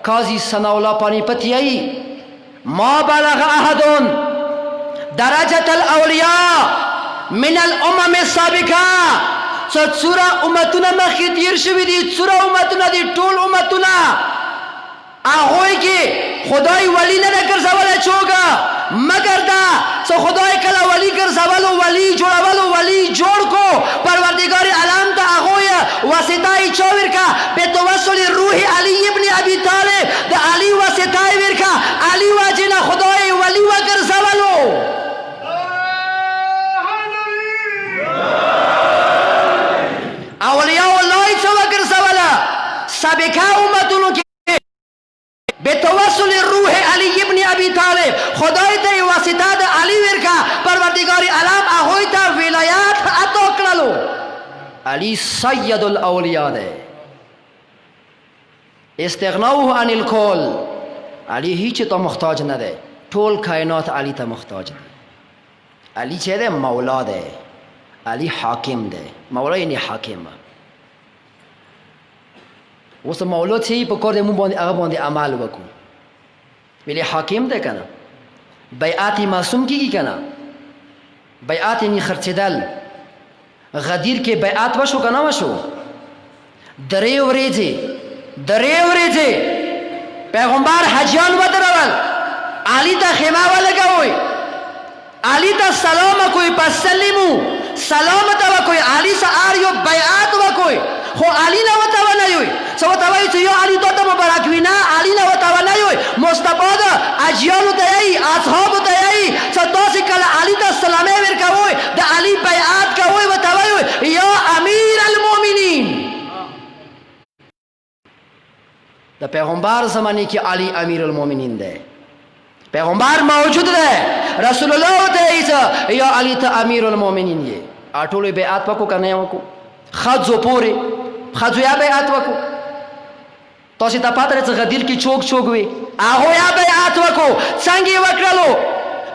S4: قاضی ثناء اللہ پانی پتی آئی ما بالغ احدون درجة الاولیاء من الامم السابقه څوره امتونه مخکې تیر شوي دي څوره امتونه دي ټول امتونه هغوی کې خدای ولی نه ده ګرځولی چوګه مګر دا څه خدای کله ولی ګرځولو ولی جوړولو ولی جوړ کو پروردگار عالم ته هغوی واسطه یې چا ورکه بتوسل روح علی ابن ابي طالب د علی واسطه یې ورکه علی واجې نه خدای ولی وګرځولو اولیاء الله څه وګرځوله سابقه امتونو کې بتوسل روح علی ابن ابي طالب خدای ته واسطه د علی ورکا پروردگار عالم هغوی ته ولایت عطا کړلو علی سید الاولیاء ده استغناؤه عن الکل علی هیڅ ته محتاج نه ده ټول کائنات علی ته محتاج ده علی چې ده مولا ده علی حاکم ده مولا یعنی حاکم اوس مولا چې په کور د مون باندې هغه باندې عمل وکړو ویلې حاکم دی کنه بیعت معصوم کیږي کنه بیعت یې خرڅېدل غدیر کې بیعت وشو کنه وشو درې ورځې پیغمبر حجیان ودرول علی ته خیمه ولګوي علی ته سلام کوي پس سلمو سلام ته وکوي علی سره یو بیعت وکوي خو علی نه وته ونه وي څه وته وایي چې یو علی ته مبارک وي نه علی نه وته ونه وي مصطفی د اجیانو ته یې اصحابو ته یې چې تاسو کله علی ته سلام ورکوي د علی بیعت کوي وته وایي یا امیر المؤمنین د پیغمبر زمانه کې علی امیر المؤمنین دی پیغمبر موجود دی رسول الله ته یا علی ته امیر المؤمنین یې اټولې بیعت وکړو کنه وکړو خځو پورې خځو یا بیعت وکړو تاسو ته پاتې چې غدیر کې چوک وي هغه یا بیعت وکړو څنګه وکړلو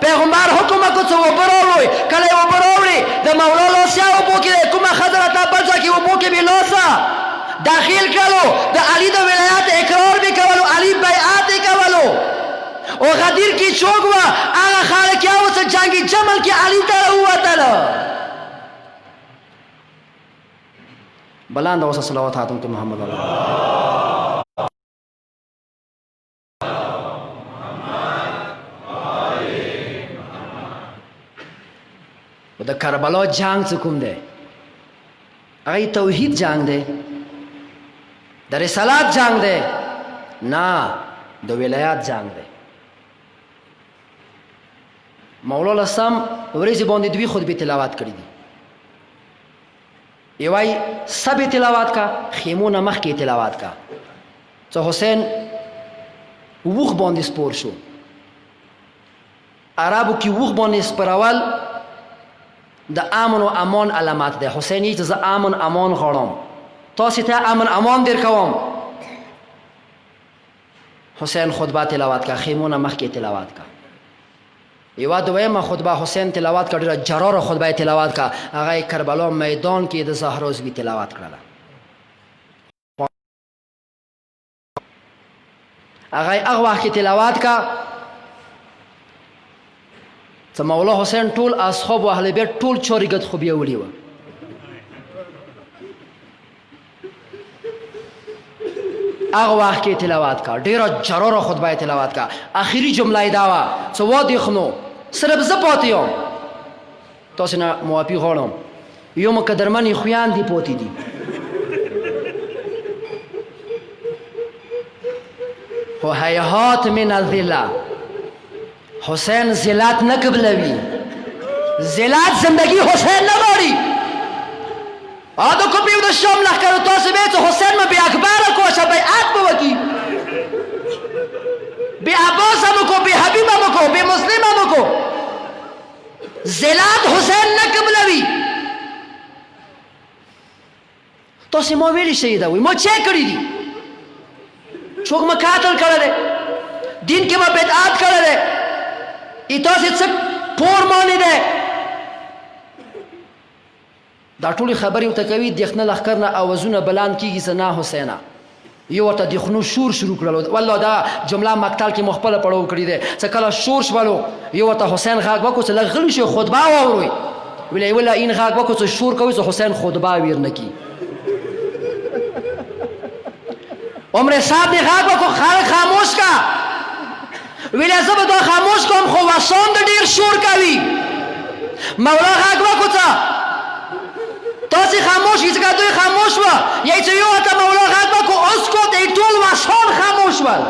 S4: پیغمبر حکم وکړو چې وبروي کله وبروي د مولا لوسیا وبو کې کومه خضره ته بچا کې وبو کې بلوسا داخل کړلو د علی د ولایت اقرار وکولو علی بیعت وکولو او غدیر کې چوک وا هغه خلک یو څه جنگي جمل کې علی ته ووتل بلند اوسه صلوات حاتم ته محمد الله د کربلا جنگ څه کوم دی هغه توحید جنگ دی د رسالت جنگ دی نه د ولایت جنگ دی مولا لسم ورځ باندې دوی خطبه تلاوت کړې دي یوای سب تلاوت کا خیمونه مخ کې تلاوت کا څو حسین وغ باندې سپور شو عربو کې وغ باندې سپرول د امن او امان علامات ده حسین یې ز امن امان غواړم تاسو ته امن امان درکوم حسین خطبه تلاوت کا خیمونه مخ کې تلاوت کا یو دویمه خطبه حسین تلاوت کړه جرار خطبه تلاوت کا هغه کربلا میدان کې د زهروزوی تلاوت کړه هغه وخت تلاوت کا ته مولا حسین ټول اصحاب او اهل بیت ټول چوریګت خو بیا وړي و هغه وخت کې تلاوت کا ډیره جرار خطبه تلاوت کا اخیری جمله دا وا څه وادي خنو صرف زه پاتې یم تاسو نه موافق غواړم یو مقدرمنې خویان دي پاتې دي خو هیهات من الذله حسین ذلت نه قبلوي ذلت زندگی حسین نه غواړي آدو کو بیو د شام لخر تاسو به ته حسین م بی اکبر کو ش بیعت بو کی بی عباس م کو بی حبیب م کو بی مسلم م کو ذلت حسین نه قبلوي تاسو مو ویلی شهید وي مو چه کړی دي څوک ما قاتل کړل دین کې ما بدعت کړل تاسو څه پور مانی ده دا ټولې خبرې ته کوي د خپل لخر نه اوازونه بلان کیږي زنا حسینا یو ورته د خنو شور شروع کړلو. والله دا جمله مقتل کې مخبله پړو کړی دی. څه کله شور شولو یو ورته حسین غږ وکړو چې لږ غلی شي خطبه واوروي. ویلی ولا این غږ وکړو چې شور کوي چې حسین خطبه ویر نه کي. عمر صاحب دې غږ وکړو خلک خاموش کا. ویلی زه به دا خاموش کوم خو وسام د ډېر شور کوي. مولا غږ وکړو څه تاسې خاموش یې ځکه دوی خاموش وه یی چې یو ورته مولا غږ وکړو اسکوت ای ټول وسان خاموش ول.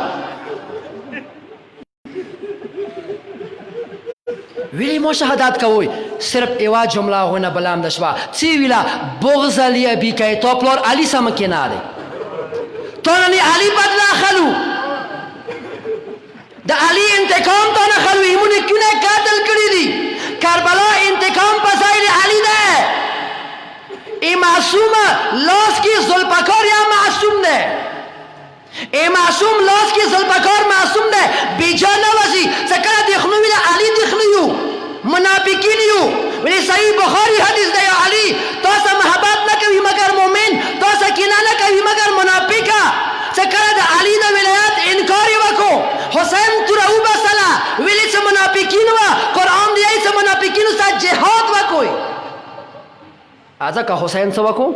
S4: ویلی ما شهادت کوی صرف ایوا جمله غونه بلام دشوا سی ویلا بغض علی ابی که تو پلار علی سم کناره تو نی علی بدلا خلو د علی انتقام تو نه خلو ایمون کیونه قاتل کړی دی. کربلا انتقام پسایل علی ده. ای معصوم لاس کی ذوالفقار یا معصوم ده. ای معصوم لاس کی ذوالفقار معصوم ده. بیجا نوازی سکر دخنو ویلا علی دخنیو منافقین یو. ولی صحیح بخاری حدیث ده یا علی تو سا محبت نکوی مگر مومن تو سا کینا نکوی مگر منافقا. سکر ده علی ده ولایت انکاری وکو حسین تو رو بسلا ولی سا منافقین و قرآن دیئی سا منافقین سا جہاد وکوی. آزا کا حسین سا وکو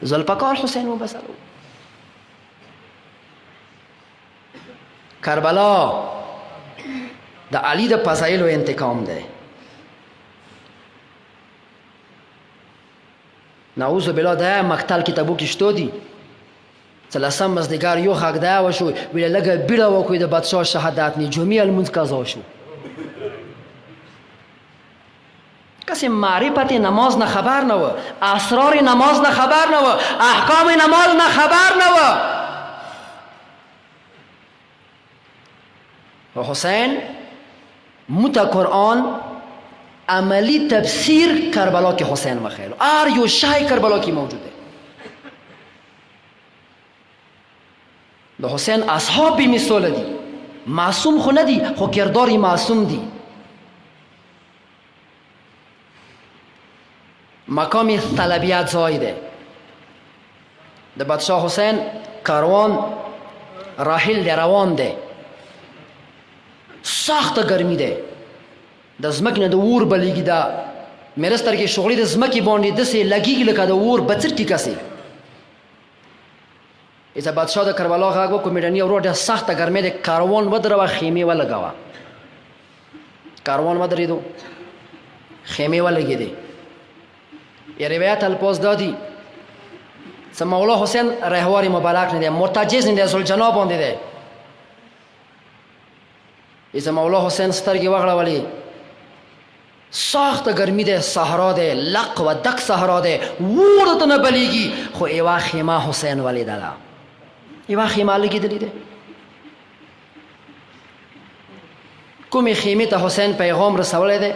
S4: ذوالفقار حسین و بسلو. کربلا د علی د فضایلو انتقام ده. نعوذ بالله ده مقتل کتابو کې شته دي. څلسم مازدیګر یو غږ ده وشو ویل لږه بیړه وکړئ د بادشاه شهادت نه جمعې لمونځ قضا شو. کسی معرفت نماز نه خبر نه و اسرار نماز نه خبر نه و احکام نماز نه خبر نه و. و حسین مت قرآن عملی تفسیر کربلا کے حسین مخیلو آر یو شای کربلا کی موجود ہے. د حسین اصحاب بھی مثال دی معصوم خو ندی خو کرداری معصوم دی. مقام طلبیت زایده. د بادشاه حسین کاروان راحل دی روان دی. سخت گرمی ده. د زمک نه د اور بلیږي دا مرستر کې شغلې د زمکې باندې دسې لګیږي لکه د اور بڅر کې کسې. ایسا بادشاه د کربلا غږ وکړو میډني ورور ډېر سخته ګرمۍ ده کاروان ودروه خیمې ولګوه. کاروان ودرېدو خیمې ولګېدې. یې روایت الفاظ دا دي څه مولا حسین رهوار مبارک نه دی مرتجز نه دی ذوالجنا باندې دی. ایسا مولا حسین سترګې وغړولې سخت گرمی ده صحرا ده لق و دک صحرا ده ور ته نه بلیږي خو ایوا خیمه حسین ولیدله. ایوا خیمه لګېدلې ده. کومې خیمې ته حسین پیغام رسولی دی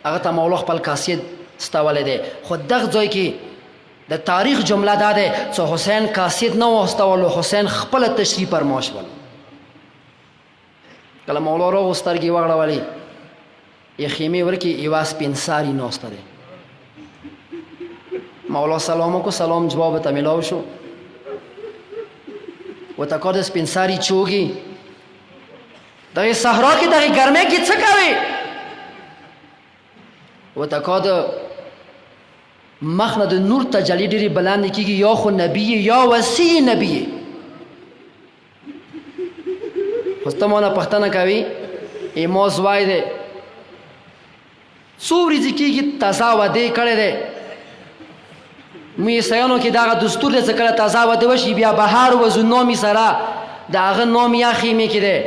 S4: هغه ته مولا خپل کاسید ستولی دی. خو دغه ځای کې د تاریخ جمله دا ده چې حسین کاسید نه و استولو حسین خپله تشریح فرما شول. کله مولا راغو سترګې وغړولې یې خیمې ورکې یوه سپین ساري ناسته دی. مولا سلام وکړو سلام جواب ته میلاو شو. ورته کار د سپین ساري چوګي دغې صحرا کې دغې ګرمۍ کې څه کوې؟ ورته کار د مخ نه د نور تجلي ډېرې بلاندې کېږي یا خو نبي یا وسیع نبي. خو ته مانه پوښتنه کوي ایما زوی دی څو ورځې کېږي تازه واده کړی دی. موږ عیسیانو کې دغه دستور دی چې کله تازه واده وشي بیا بهار وځو نامې سره د هغه نام یا خیمې کې دی.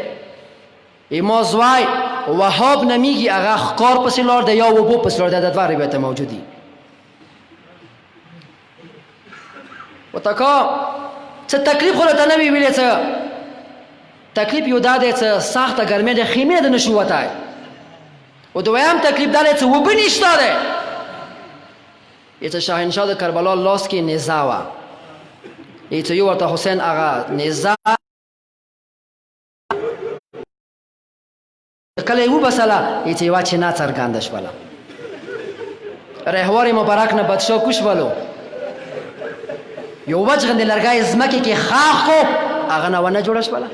S4: ایما زوی وهاب نمیږي هغه ښکار پسې لاړ دی یا اوبو پسې لاړ دی. دا دوه روایت موجود دي. ورته کا څه تکلیف خو راته نه وي ویلی څه تکلیف یو دا دی چې سخته ګرمۍ د خیمې د نشو وتی. و دویم تکلیف دا دی چې اوبه نشته دی. چې شاهنشاه د کربلا لاس کې نیزه وه چې یو ورته حسین هغه نیزه کله یې وبسله چې یوه چینه څرګنده شوله. رهوار مبارک نه بادشاه کوش ولو یو وچ غندې لرګی ځمکې کې خاخ کو هغه نه ونه جوړه شوله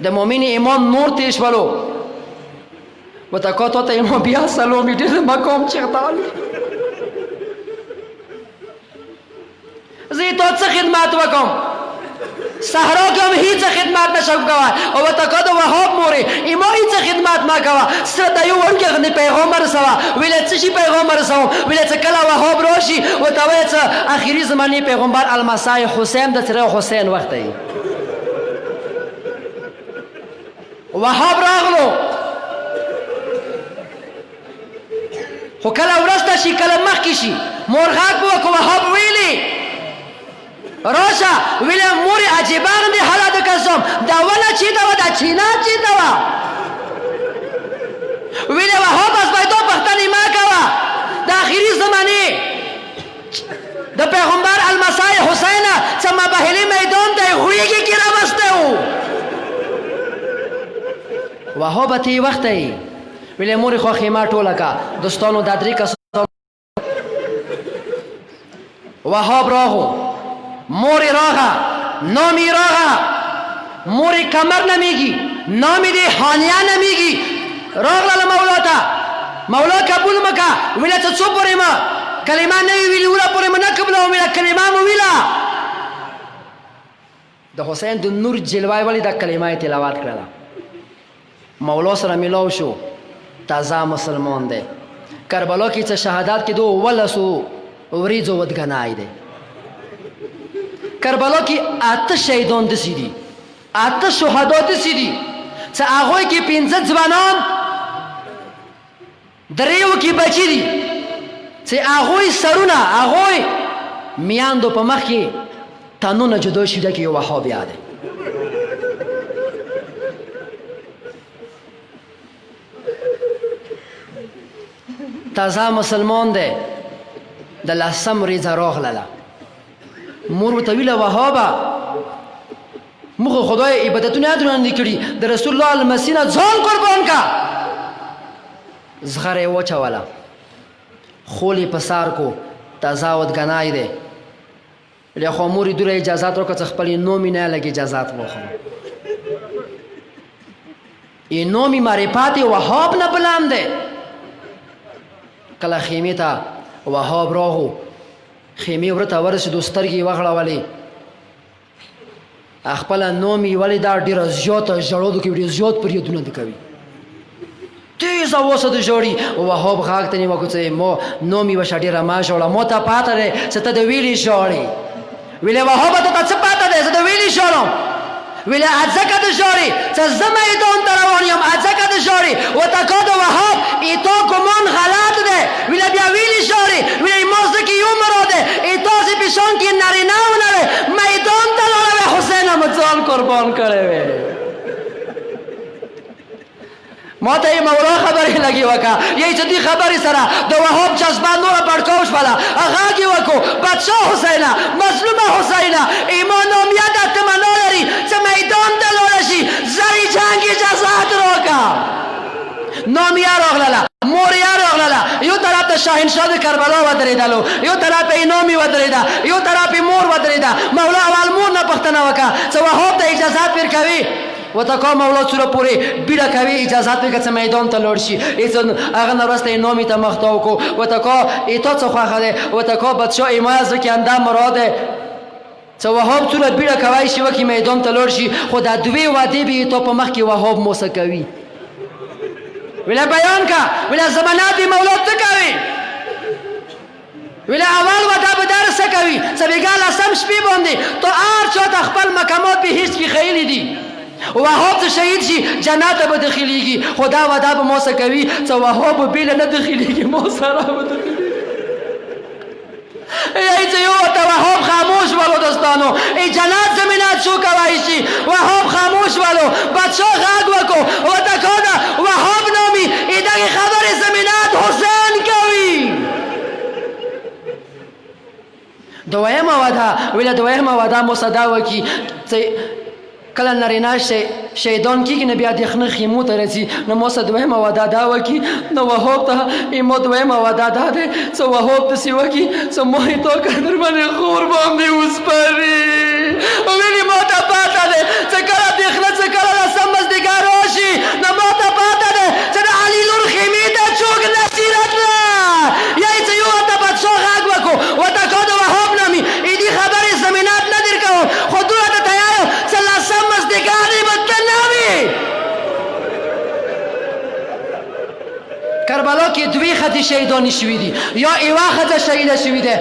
S4: د مؤمن امام نور تېر شولو ورته کو تو ته امام بیا سلام یې ډېر زما کوم چېرته زه یې تو څه خدمات وکړم صحرا کې هم هیڅ خدمات نشم کوه او ورته کو د وهاب مورې ایما هیڅ خدمات ما کوه سره د یو وړوکې غندې پیغمبر سوه ویله څه شي پیغمبر سوم ویله څه کله وهاب راشي ورته وایه څه اخري زمانې پیغمبر المسای حسین د سره حسین وخت دی وهاب راغلو خو کله ورسته شي کله مخکې شي مور غاک به وکړو وهاب ویلي راشه ویله مورې عجیبه غندې حاله د قسم دا ونه چېرته وه دا چینه چېرته وه ویله وهاب ازبیتو پوښتنې مه کوه د آخري زمانې د پیغمبر المسای حسین څه مباهلې میدان ته یې غوږې کې راوستی و وهاب ته یې وخت یې ویله مورې خو خیمه ټوله که دوستانو دا درې کسان وهاب راغو موری راغا نامی راغا موری کمر نمیگی نامی دی حانیه نمیگی راغلا مولا تا مولا قبول مکا ویلا تا چو پوری ما کلمه نوی ویلی اولا پوری ما نکبلا ویلا کلمه مو ویلا دا حسین دو نور جلوائی والی دا کلمه تلاوات کرلا مولا سره ملاو شو تازه مسلمان دے کربلا کی چه شهادات کی دو ولسو وریزو ودگنائی دے کربلا کی 8 شهیدان دسی دی 8 شهدا دسی دی چه هغوی کی 15 ځوانان دریو کی بچی دی چه هغوی سرونه هغوی میاندو په مخ کې تنونه جدا شوده کې یو وهاب یاده تازه مسلمان ده د لسم ریزه راغله مور ورته ویله وهابه موږ خدای عبادتونه درنه کړي د رسول الله المسیح نه ځان قربان کا زغره یې وچوله خول یې په سار کو تازه ودګنای دی ویله خو مور یې دوره اجازات وکړه چې خپل نوم یې نه لږ اجازات وخورو یې نوم یې معرفت وهاب نه بلام دی کله خیمې ته وهاب راغو خیمې ورته ورسېدو سترګې یې وغړولې خپله نوم یې ولې دا ډېره زیاته ژړودو کې ډېر زیات پریدونه دې کوي تیزه اوسه د ژړي وهاب غاږ ته نیوکو چې مو نوم یې وشه ډېره ما ژړه مو ته پاته دی چې ته د ویلې ژړې ویلې وهابه ته څه پاته دی زه د ویلې ژړم ویلې ځکه د ژړې چې زه میدان ته روان یم ځکه د ژړې ورته کا د وهاب ایتا ګمان غلط دی ویلې بیا ویلې ژړې ویلې ما ځکه یو مراد دی ایتاسې پیشان کې نارینه ونه دی میدان ته لاړه وی حسین هم ځان قربان کړی وی ما ته یې مولا خبرې لګې وکړه یې چې دې خبرې سره د وهاب جذبه نوره بړکاو شوله غږ یې وکړو بادشاه حسینه مظلومه حسینه ایمان نامیه ده تمنا لري چې میدان ته لاړه شي زری جنګ اجازات راکړه نامیه راغلله موریا راغلله یو طرف ته شاهنشاه د کربلا ودرېدلو یو طرف ته یې نامي ودرېده یو طرف یې مور ودرېده مولا اول مور نه پوښتنه وکړه چې وهاب ته اجازات ورکوي ورته کا مولا څومره پورې بیړه کوي اجازات ورکړه چې میدان ته لاړ شي هغه نه وروسته یې نامي ته مخ تاو کړو ورته کا تا څه خوښه دی ورته کا بادشاه ایما زه کې همدا مراد دی چې وهاب څومره بیړه کوی شي وکړي میدان ته لاړ شي خو دا دوې وعدې به یې تا په مخ کې وهاب موسه کوي ویله بیان کا ویله زمانات دی مولا څه کوي ویله اول وعده به در څه کوي چې بېګا لسم شپې باندې تو هر چا ته خپل مقامات به هېڅ کې خیلي دي وهاب ته شهید شي جنت به داخليږي خدا وعده به مو څه کوي چې وهاب بیل نه داخليږي مو سره به داخليږي ای چې یو ته وهاب خاموش ولو دوستانو ای جنت زمینات شو کوي شي وهاب خاموش ولو بادشاه غږ وکړو وته کودا وهاب نامي ای دغه خبره زمینات حسین کوي دویمه وعده ویله دویمه وعده مو صدا وکي چې کله نارینه شي
S5: شهیدان کیږي نه بیا د خنه خیمو ته راځي. نو ما څه دویمه وعده دا وکړي نو وهاب ته ما دویمه وعده دا دی څه وهاب داسې وکړي څه ما یې تا که در باندې خور باندې وسپاري. ویلي ما ته پاته دی څه کله د خله څه کله د سمزدګار راشي نو ما ته پاته دی چې د علي لور خیمې ته چوک نصي راتله یا یې څه یو ورته بادشاه غږ وکړو ورته کا د وهاب نامي ایدي خبرې زمینات نه در کوم خو دومره ته تیار یم چې لسم مزدګار یې به ته نه وي. کربلا کې دوی ښځې شهیدانې شوي دي یا یوه ښځه شهیده شوي دی.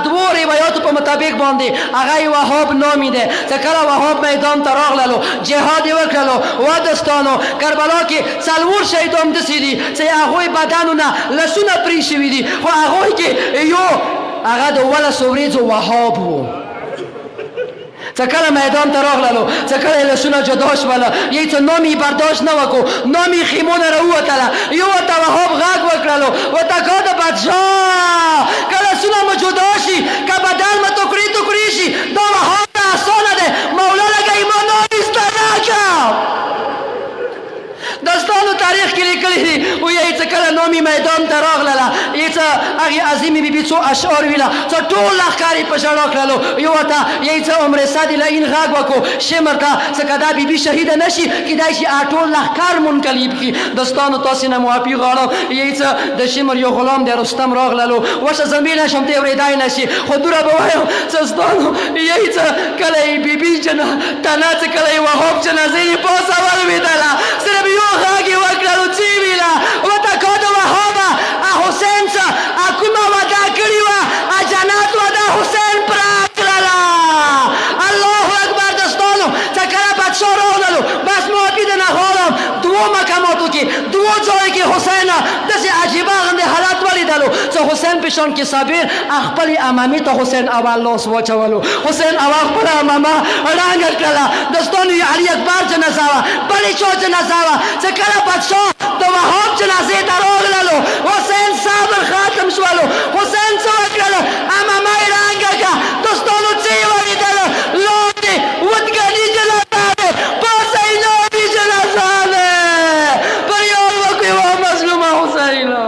S5: دوو روایاتو په مطابق باندې هغه یې وهاب نامي دی چې کله وهاب میدان ته راغللو جهاد یې وکړلو و دوستانو کربلا کې 4 شهیدان داسې دي چې هغوی بدنونه لسونه پرې شوي دي خو هغوی کې یو هغه د 12 ورځو وهاب و. څه کله میدان ته راغللو څه کله یې لسونه جدا شوله یې څه نام یې برداشت نه وکړو نام یې خیمو نه راووتله یو ورته وهاب غږ وکړلو ورته کا د بادشاه که لسونه مو جدا شي که بدن مو ټوکړې شي دا وهاب ته اسانه دی مولا لګوي ما نام ایسته نه کړم. داستانو تاریخ کې لیکلي دي وایي چې کله نامي میدان ته راغلله یې څه هغې عظیمې بیبي څو اشعار ویله څه ټول لښکر یې په ژړا کړلو یو ورته یې څه عمر صد لعین غږ وکړو شمر ته څه که دا بیبي شهیده نه شي کیدای شي ټول لښکر منقلب کړي. دوستانو تاسې نه معافي غواړم یې څه د شمر یو غلام دی رستم راغللو وشه زه میله شم ته یې اورېدای نه شي خو دومره به وایم چې دوستانو یې څه کله یې بیبي تنه څه کله یې وهاب جنازې یې پاسه ولوېدله صرف یو غږ یې وکړلو چې یې ویله ورته کا د وهابه حسین څه کومه وعده کړې وه جنت وعده حسین پوره کړله. الله اکبر. دوستانو چې کله بادشاه راغللو بس معافي درنه غواړم دوو مقاماتو کې دوو ځایو کې حسین داسې عجیبه غوندې حالت ولیدلو چې حسین په شان کې صابر خپلې امامې ته حسین اول لاس واچولو حسین اول خپله امامه ړنګه کړله. دوستانو یې علي اکبر جنازه وه بلې چا جنازه وه چې کله بادشاه د وهاب جنازې ته راغللو حسین صبر ختم شولو حسین څه وکړله امامه یې ړنګه کړه. دوستانو څه یې ولیدله لاندې ودګني جنازه دی پاسه یې نامي جنازه دی. فریاد وکړئ وا مظلومه حسینه.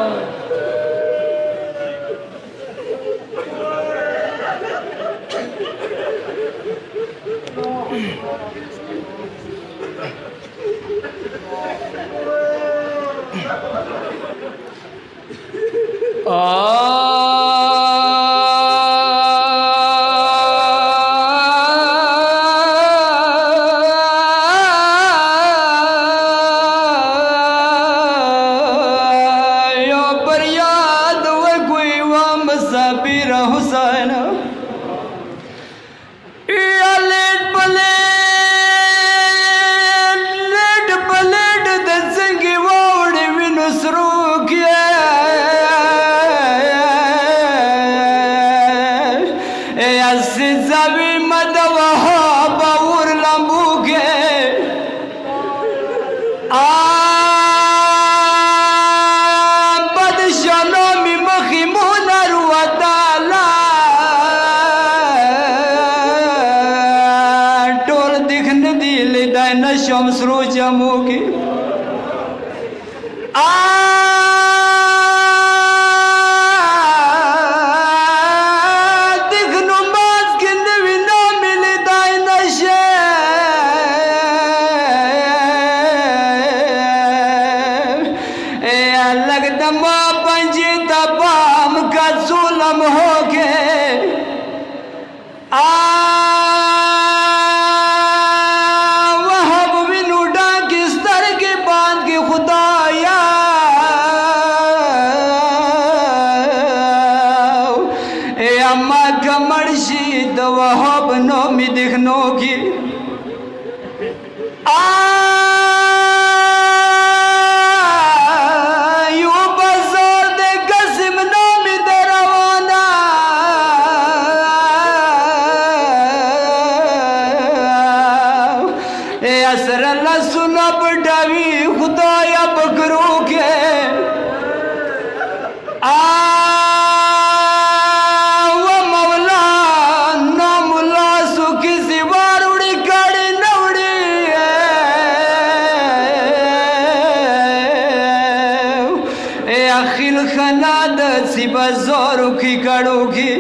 S1: رسی بزارو کی کڑو کی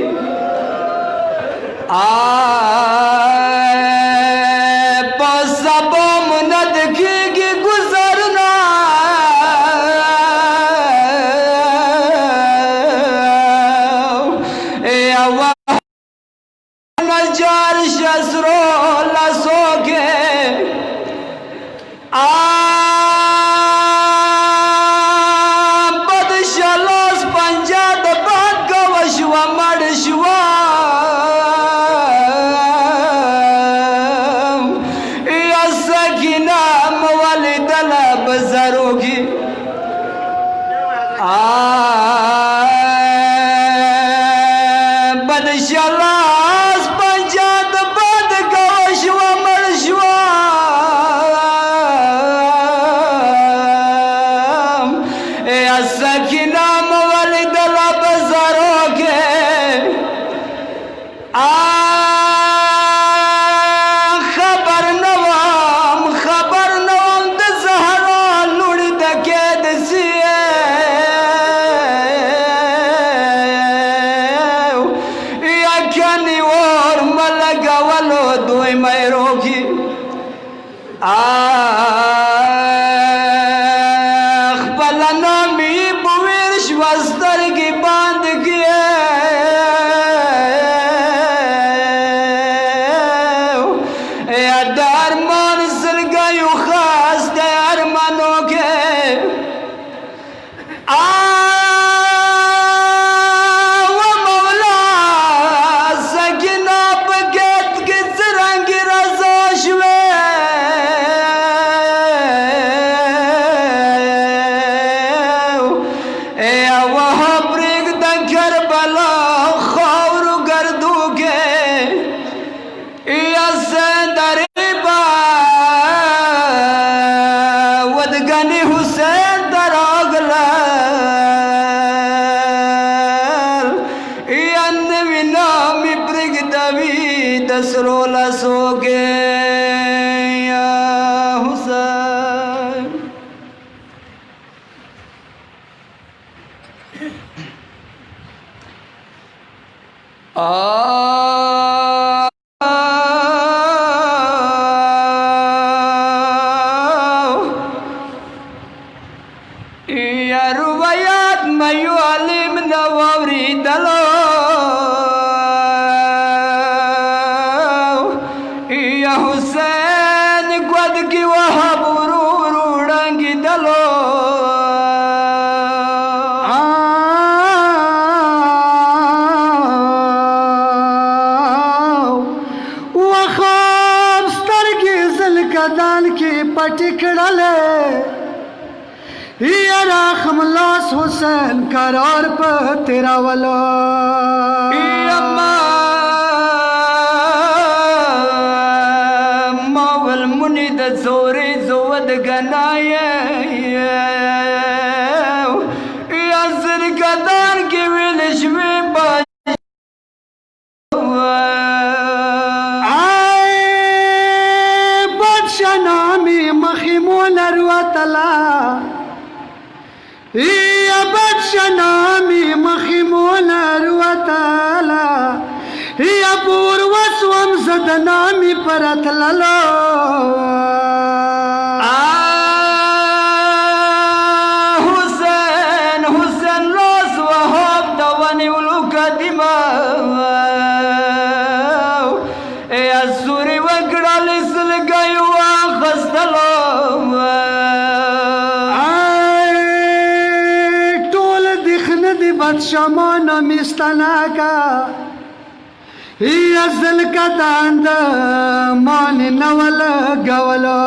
S1: پس سبا مند کی گی گزرنا نجار شسرو لسو کے
S6: حسین قرار پہ تیرا والا
S1: ماول منید زوری زود گنائے یا زرگدان کی ویلش میں باج
S6: آئے بادشاہ نامی مخیمون رواتلا یا بادشاہ نامی مخیمون رواتلا یا پور وسوم زد نامی پرتللو
S1: حسین حسین روز وحاب دوانی ولو قدیمہ یا سوری وگڑال سلگئی واخستلو
S6: شمانا مستناکا یا زلکا داند مانی نول گولو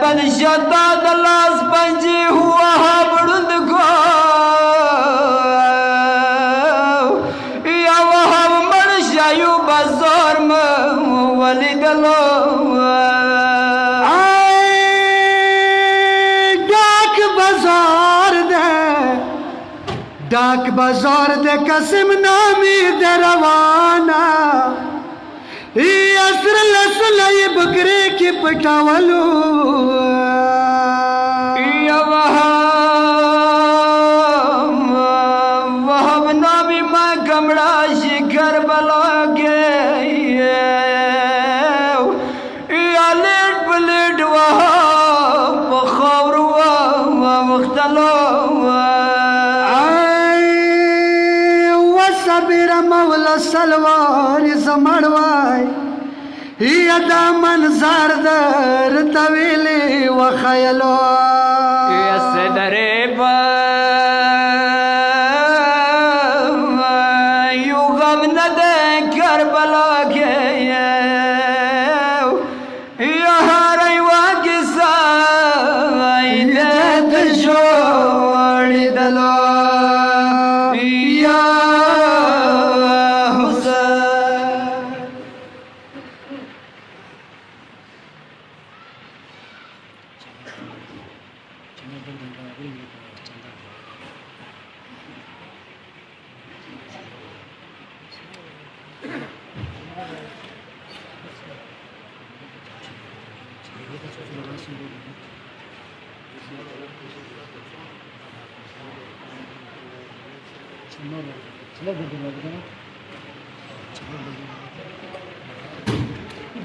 S1: بدشتا دلاس پنجی ہوا بڑند کو یا وہاں مرشایو بزار مولی دلو
S6: ڈاک بازار دے قسم نامی دے روانا اسر لسلائی بکرے کی پٹاولو وصبر مولا سلوار زمڑوائی یدا منظر در طویلی و خیلو
S1: یس درے با یو غم ندے کربلا کے یہاں ریوا کی سائی دید جوڑی دلو یا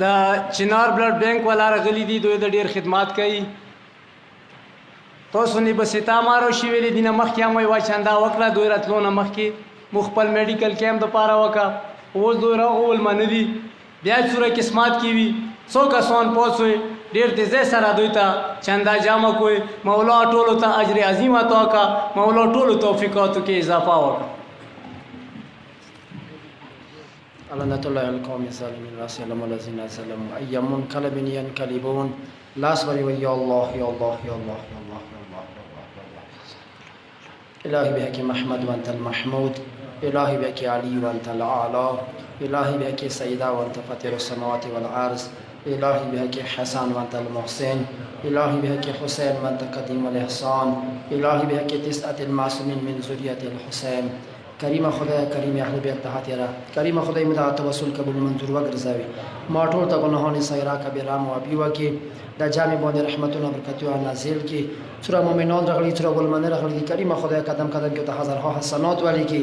S3: دا چنار بلڈ بینک والا راغلي دي دوی د ډیر خدمات کوي تاسو نه بس تا مارو شي ویلې دینه مخکې هم وای چندا وکړه دوی راتلو نه مخکې مخبل میډیکل کیمپ د پاره وکا اوس دوی راغول منلي بیا صورت قسمت کی وی څو کسان پوسوي ډیر تیزه سره دوی ته چندا جامه کوي مولا ټولو ته اجر عظیم عطا کا مولا ټولو توفیقاتو کې اضافه وکړه
S4: لعنة الله على القوم الظالمين لا سيعلم الذين ظلموا أي منقلب ينقلبون لا صبر يا الله يا الله يا الله يا الله يا الله يا الله يا الله إلهي بك محمد وأنت المحمود إلهي بك علي وأنت الأعلى إلهي بك سيدا وأنت فاتر السماوات والأرض إلهي بك حسن وأنت المحسن إلهي بك حسين وأنت قديم الإحسان إلهي بك تسعة المعصومين من ذرية الحسين کریم خدای کریم اهل بیت تحتیرا کریم خدای مدا توسل قبول منظور وګرځاوي ما ټول ته ګناهونه سایرا کبیره مو ابي وکي د جامع باندې رحمتونه برکتونه نازل کی سورہ مومنان رغلی سورہ ګلمنه رغلی کریم خدای قدم قدم کې ته هزارها حسنات والی کی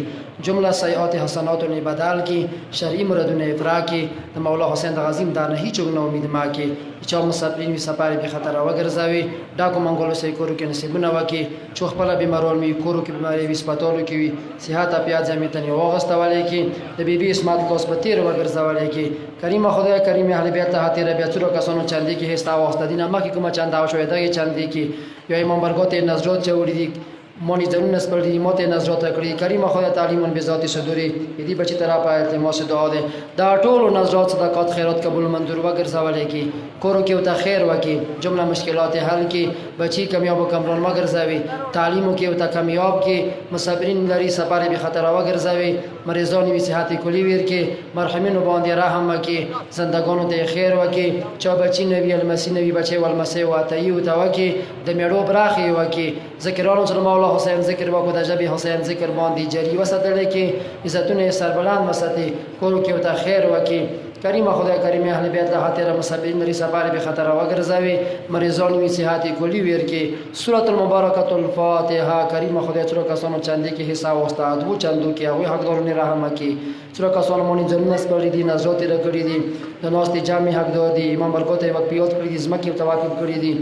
S4: جمله سیئات حسنات نه بدل کی شرعی مرادونه افرا کی د مولا حسین د غزیم دا نه هیڅ نه امید ما کی چې مسافرین وي سفر به خطر وګرځاوي ډاکو منګولو سې کورو کې نصیبونه وکي چوخ په بیمارول می کورو کې بیماری وي سپاتولو کې وي صحت اپیا ځمې ته وغستوالې کی د بیبي اسمت الله سپتیر وګرځاولې کی کریم خدای کریم اهل بیت تحتیرا بیا څو کسانو چاندي کې هستا واسطه دینه ما کې کومه چاندا شوې دغه چاندي کې یا امام برګوت نظرات چوړي دي مونی ضرور نسبت دی موت نظرات کړی کریم خدای تعلیم به ذات صدوري دې بچی طرف التماس دعا ده دا ټول نظرات صدقات خیرات قبول منظور وګرځاولې کی کورو کې وته خیر وکي جمله مشکلات حل کی بچی کامیاب کمرون وګرځاوي تعلیم کې وته کامیاب کی مسافرین لري سفر به خطر وګرځاوي مریضان وی صحت کلی ویر کې مرحمین باندې رحم وکي زندگانو ته خیر وکي چا بچی نبی المسی نبی بچي والمسی واتي وته وکي د میړو براخي وکي ذکرانو سره مولا حسین ذکر وکړو د جبی حسین ذکر باندې جری وساتل کې عزتونه سربلند مساتي کورو کې وته خیر وکي کریم خدای کریم اهل بیت له خاطر مسافرین لري سفر به خطر وګرځاوي مریضان وی صحت کلی ویر کې سورۃ المبارکۃ الفاتحه کریم خدای څو کسانو چاندي کې حصہ واستاد وو چاندو کې هغه حقدارونه رحم کې څو کسانو مونږ جنت سپړې دي نظرات رکړې دي د نوستي جامع حقدار دي امام برکوت یو پیوت کړې دي زمکه توافق کړې دي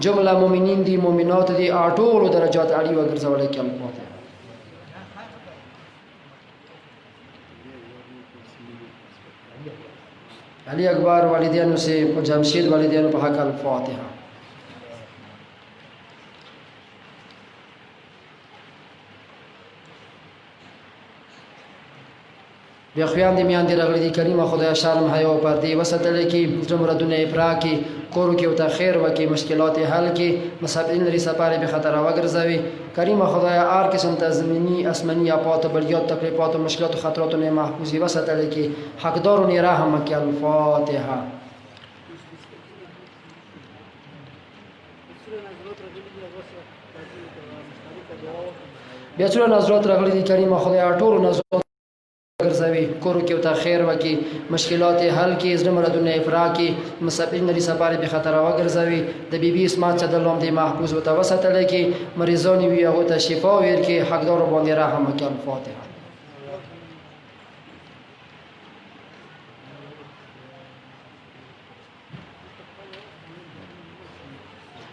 S4: جمله مؤمنین دي مؤمنات دي اټول درجات علی وګرځول کې الفاتحه علی اکبر والدینو سے جمشید والدینو په حق الفاتحه بیا خویان دی میان دی رغلی دی کریم خدای شرم حیا و پردی وساتل کی زمردونه افرا کی کورو کې وته خیر وکي مشکلات حل کی مسافرین لري سفر به خطر وګرځوي کریم خدای هر قسم تزمینی اسمنی اپات بلیات تکلیفات و مشکلات و خطرات نه محفوظی وساتل کی حقدارون رحم کی الفاتحه بیا څو نظرات راغلي دي کریم خدای ټول نظرات ګرځوي کورو کې وته خیر وکي مشکلات حل کې زړه مرادونه افرا کې مسافرین لري سفر به خطر وګرځوي د بیبي اسمت چدلوم دی محفوظ وته وساتل کې مریضان وي هغه ته شفا ور کې حقدار باندې رحم وکړي الفاتحه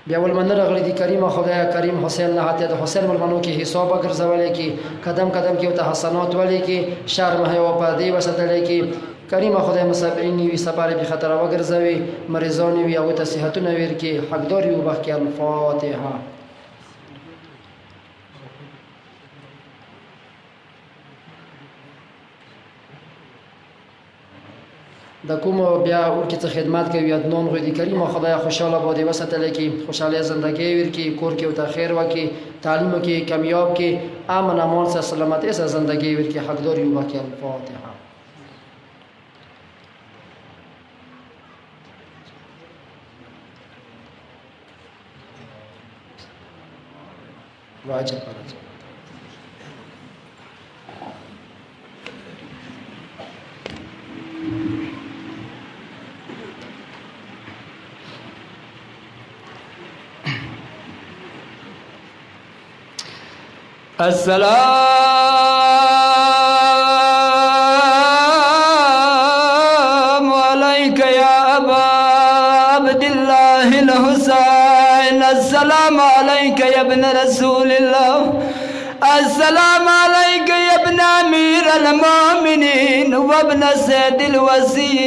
S4: بیا ولمنه راغلی دي کریم خدای کریم حسین نه هاتیا د حسین ولمنو کې حساب ګرځولې کې قدم قدم کې ته حسنات ولې کې شهر مه او په دی وساتلې کې کریم خدای مصابین وی سپاره به خطر وګرځوي مریضان وی او ته صحتونه ور کې حقدار یو بخ کې الفاتحه. د کوم بیا ورکی ته خدمت کوي ادنان غوی دی کریم خدای خوشاله باندې وساتل کی خوشاله زندگی ور کی کور کې او ته خیر وکي تعلیم کې کامیاب کې امن امان سره سلامتی سره زندگی ور کی حقدار یو باقی الفاتحه. واجب پراچنار
S1: السلام عليك يا أبا عبد الله الحسين السلام عليك يا ابن رسول الله السلام عليك يا ابن أمير المؤمنين وابن سيد الوصيين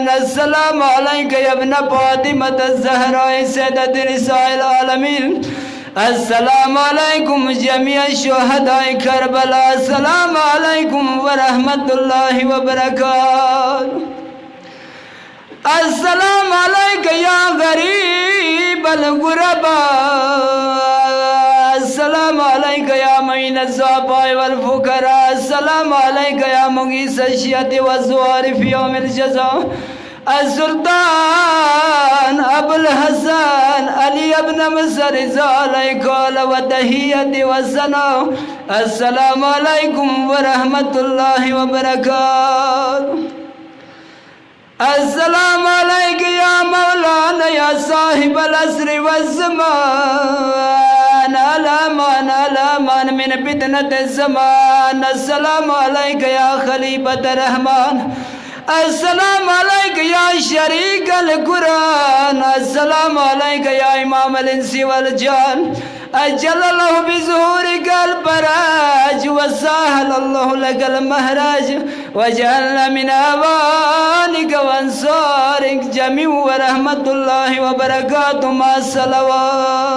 S1: السلام عليك يا ابن فاطمة الزهراء سيدة نساء العالمين السلام علیکم جميع شهداء کربلا السلام علیکم ورحمت اللہ وبرکاتہ السلام علیک یا غریب الغرباء السلام علیک یا معین الضعفاء والفقراء السلام علیک یا مغیث الشیعة والزوار فی یوم الجزاء السلطان ابو الحسن علی ابن مصر علیہ قال و تحیت و ثناء السلام علیکم ورحمت اللہ وبرکاتہ السلام علیک یا مولانا یا صاحب العصر والزمان الامان من فتنة الزمان السلام علیک یا خلیفۃ الرحمن السلام علیک یا شریک القرآن السلام علیک یا امام الانس والجان اجل اللہ بظہورک الفرج وسهل اللہ لک المہرج وجعلنا من اوانک وانصارک جميع ورحمت اللہ وبرکاتہ مع الصلوات.